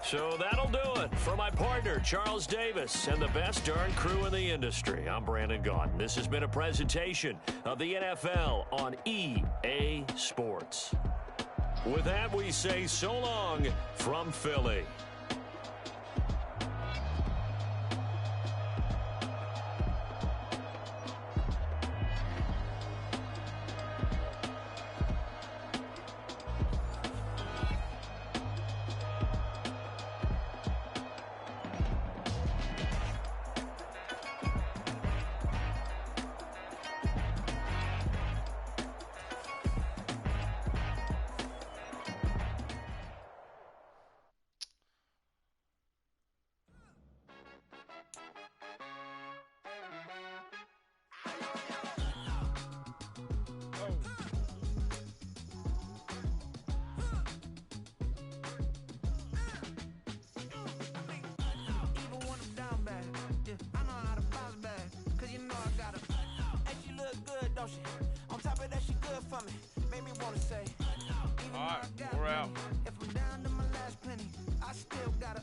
So that'll do it for my partner, Charles Davis, and the best darn crew in the industry. I'm Brandon Gaudin. This has been a presentation of the NFL on EA Sports. With that, we say so long from Philly. On top of that, she good for me. Made me wanna say, all right, we're out. If I'm down to my last penny, I still gotta.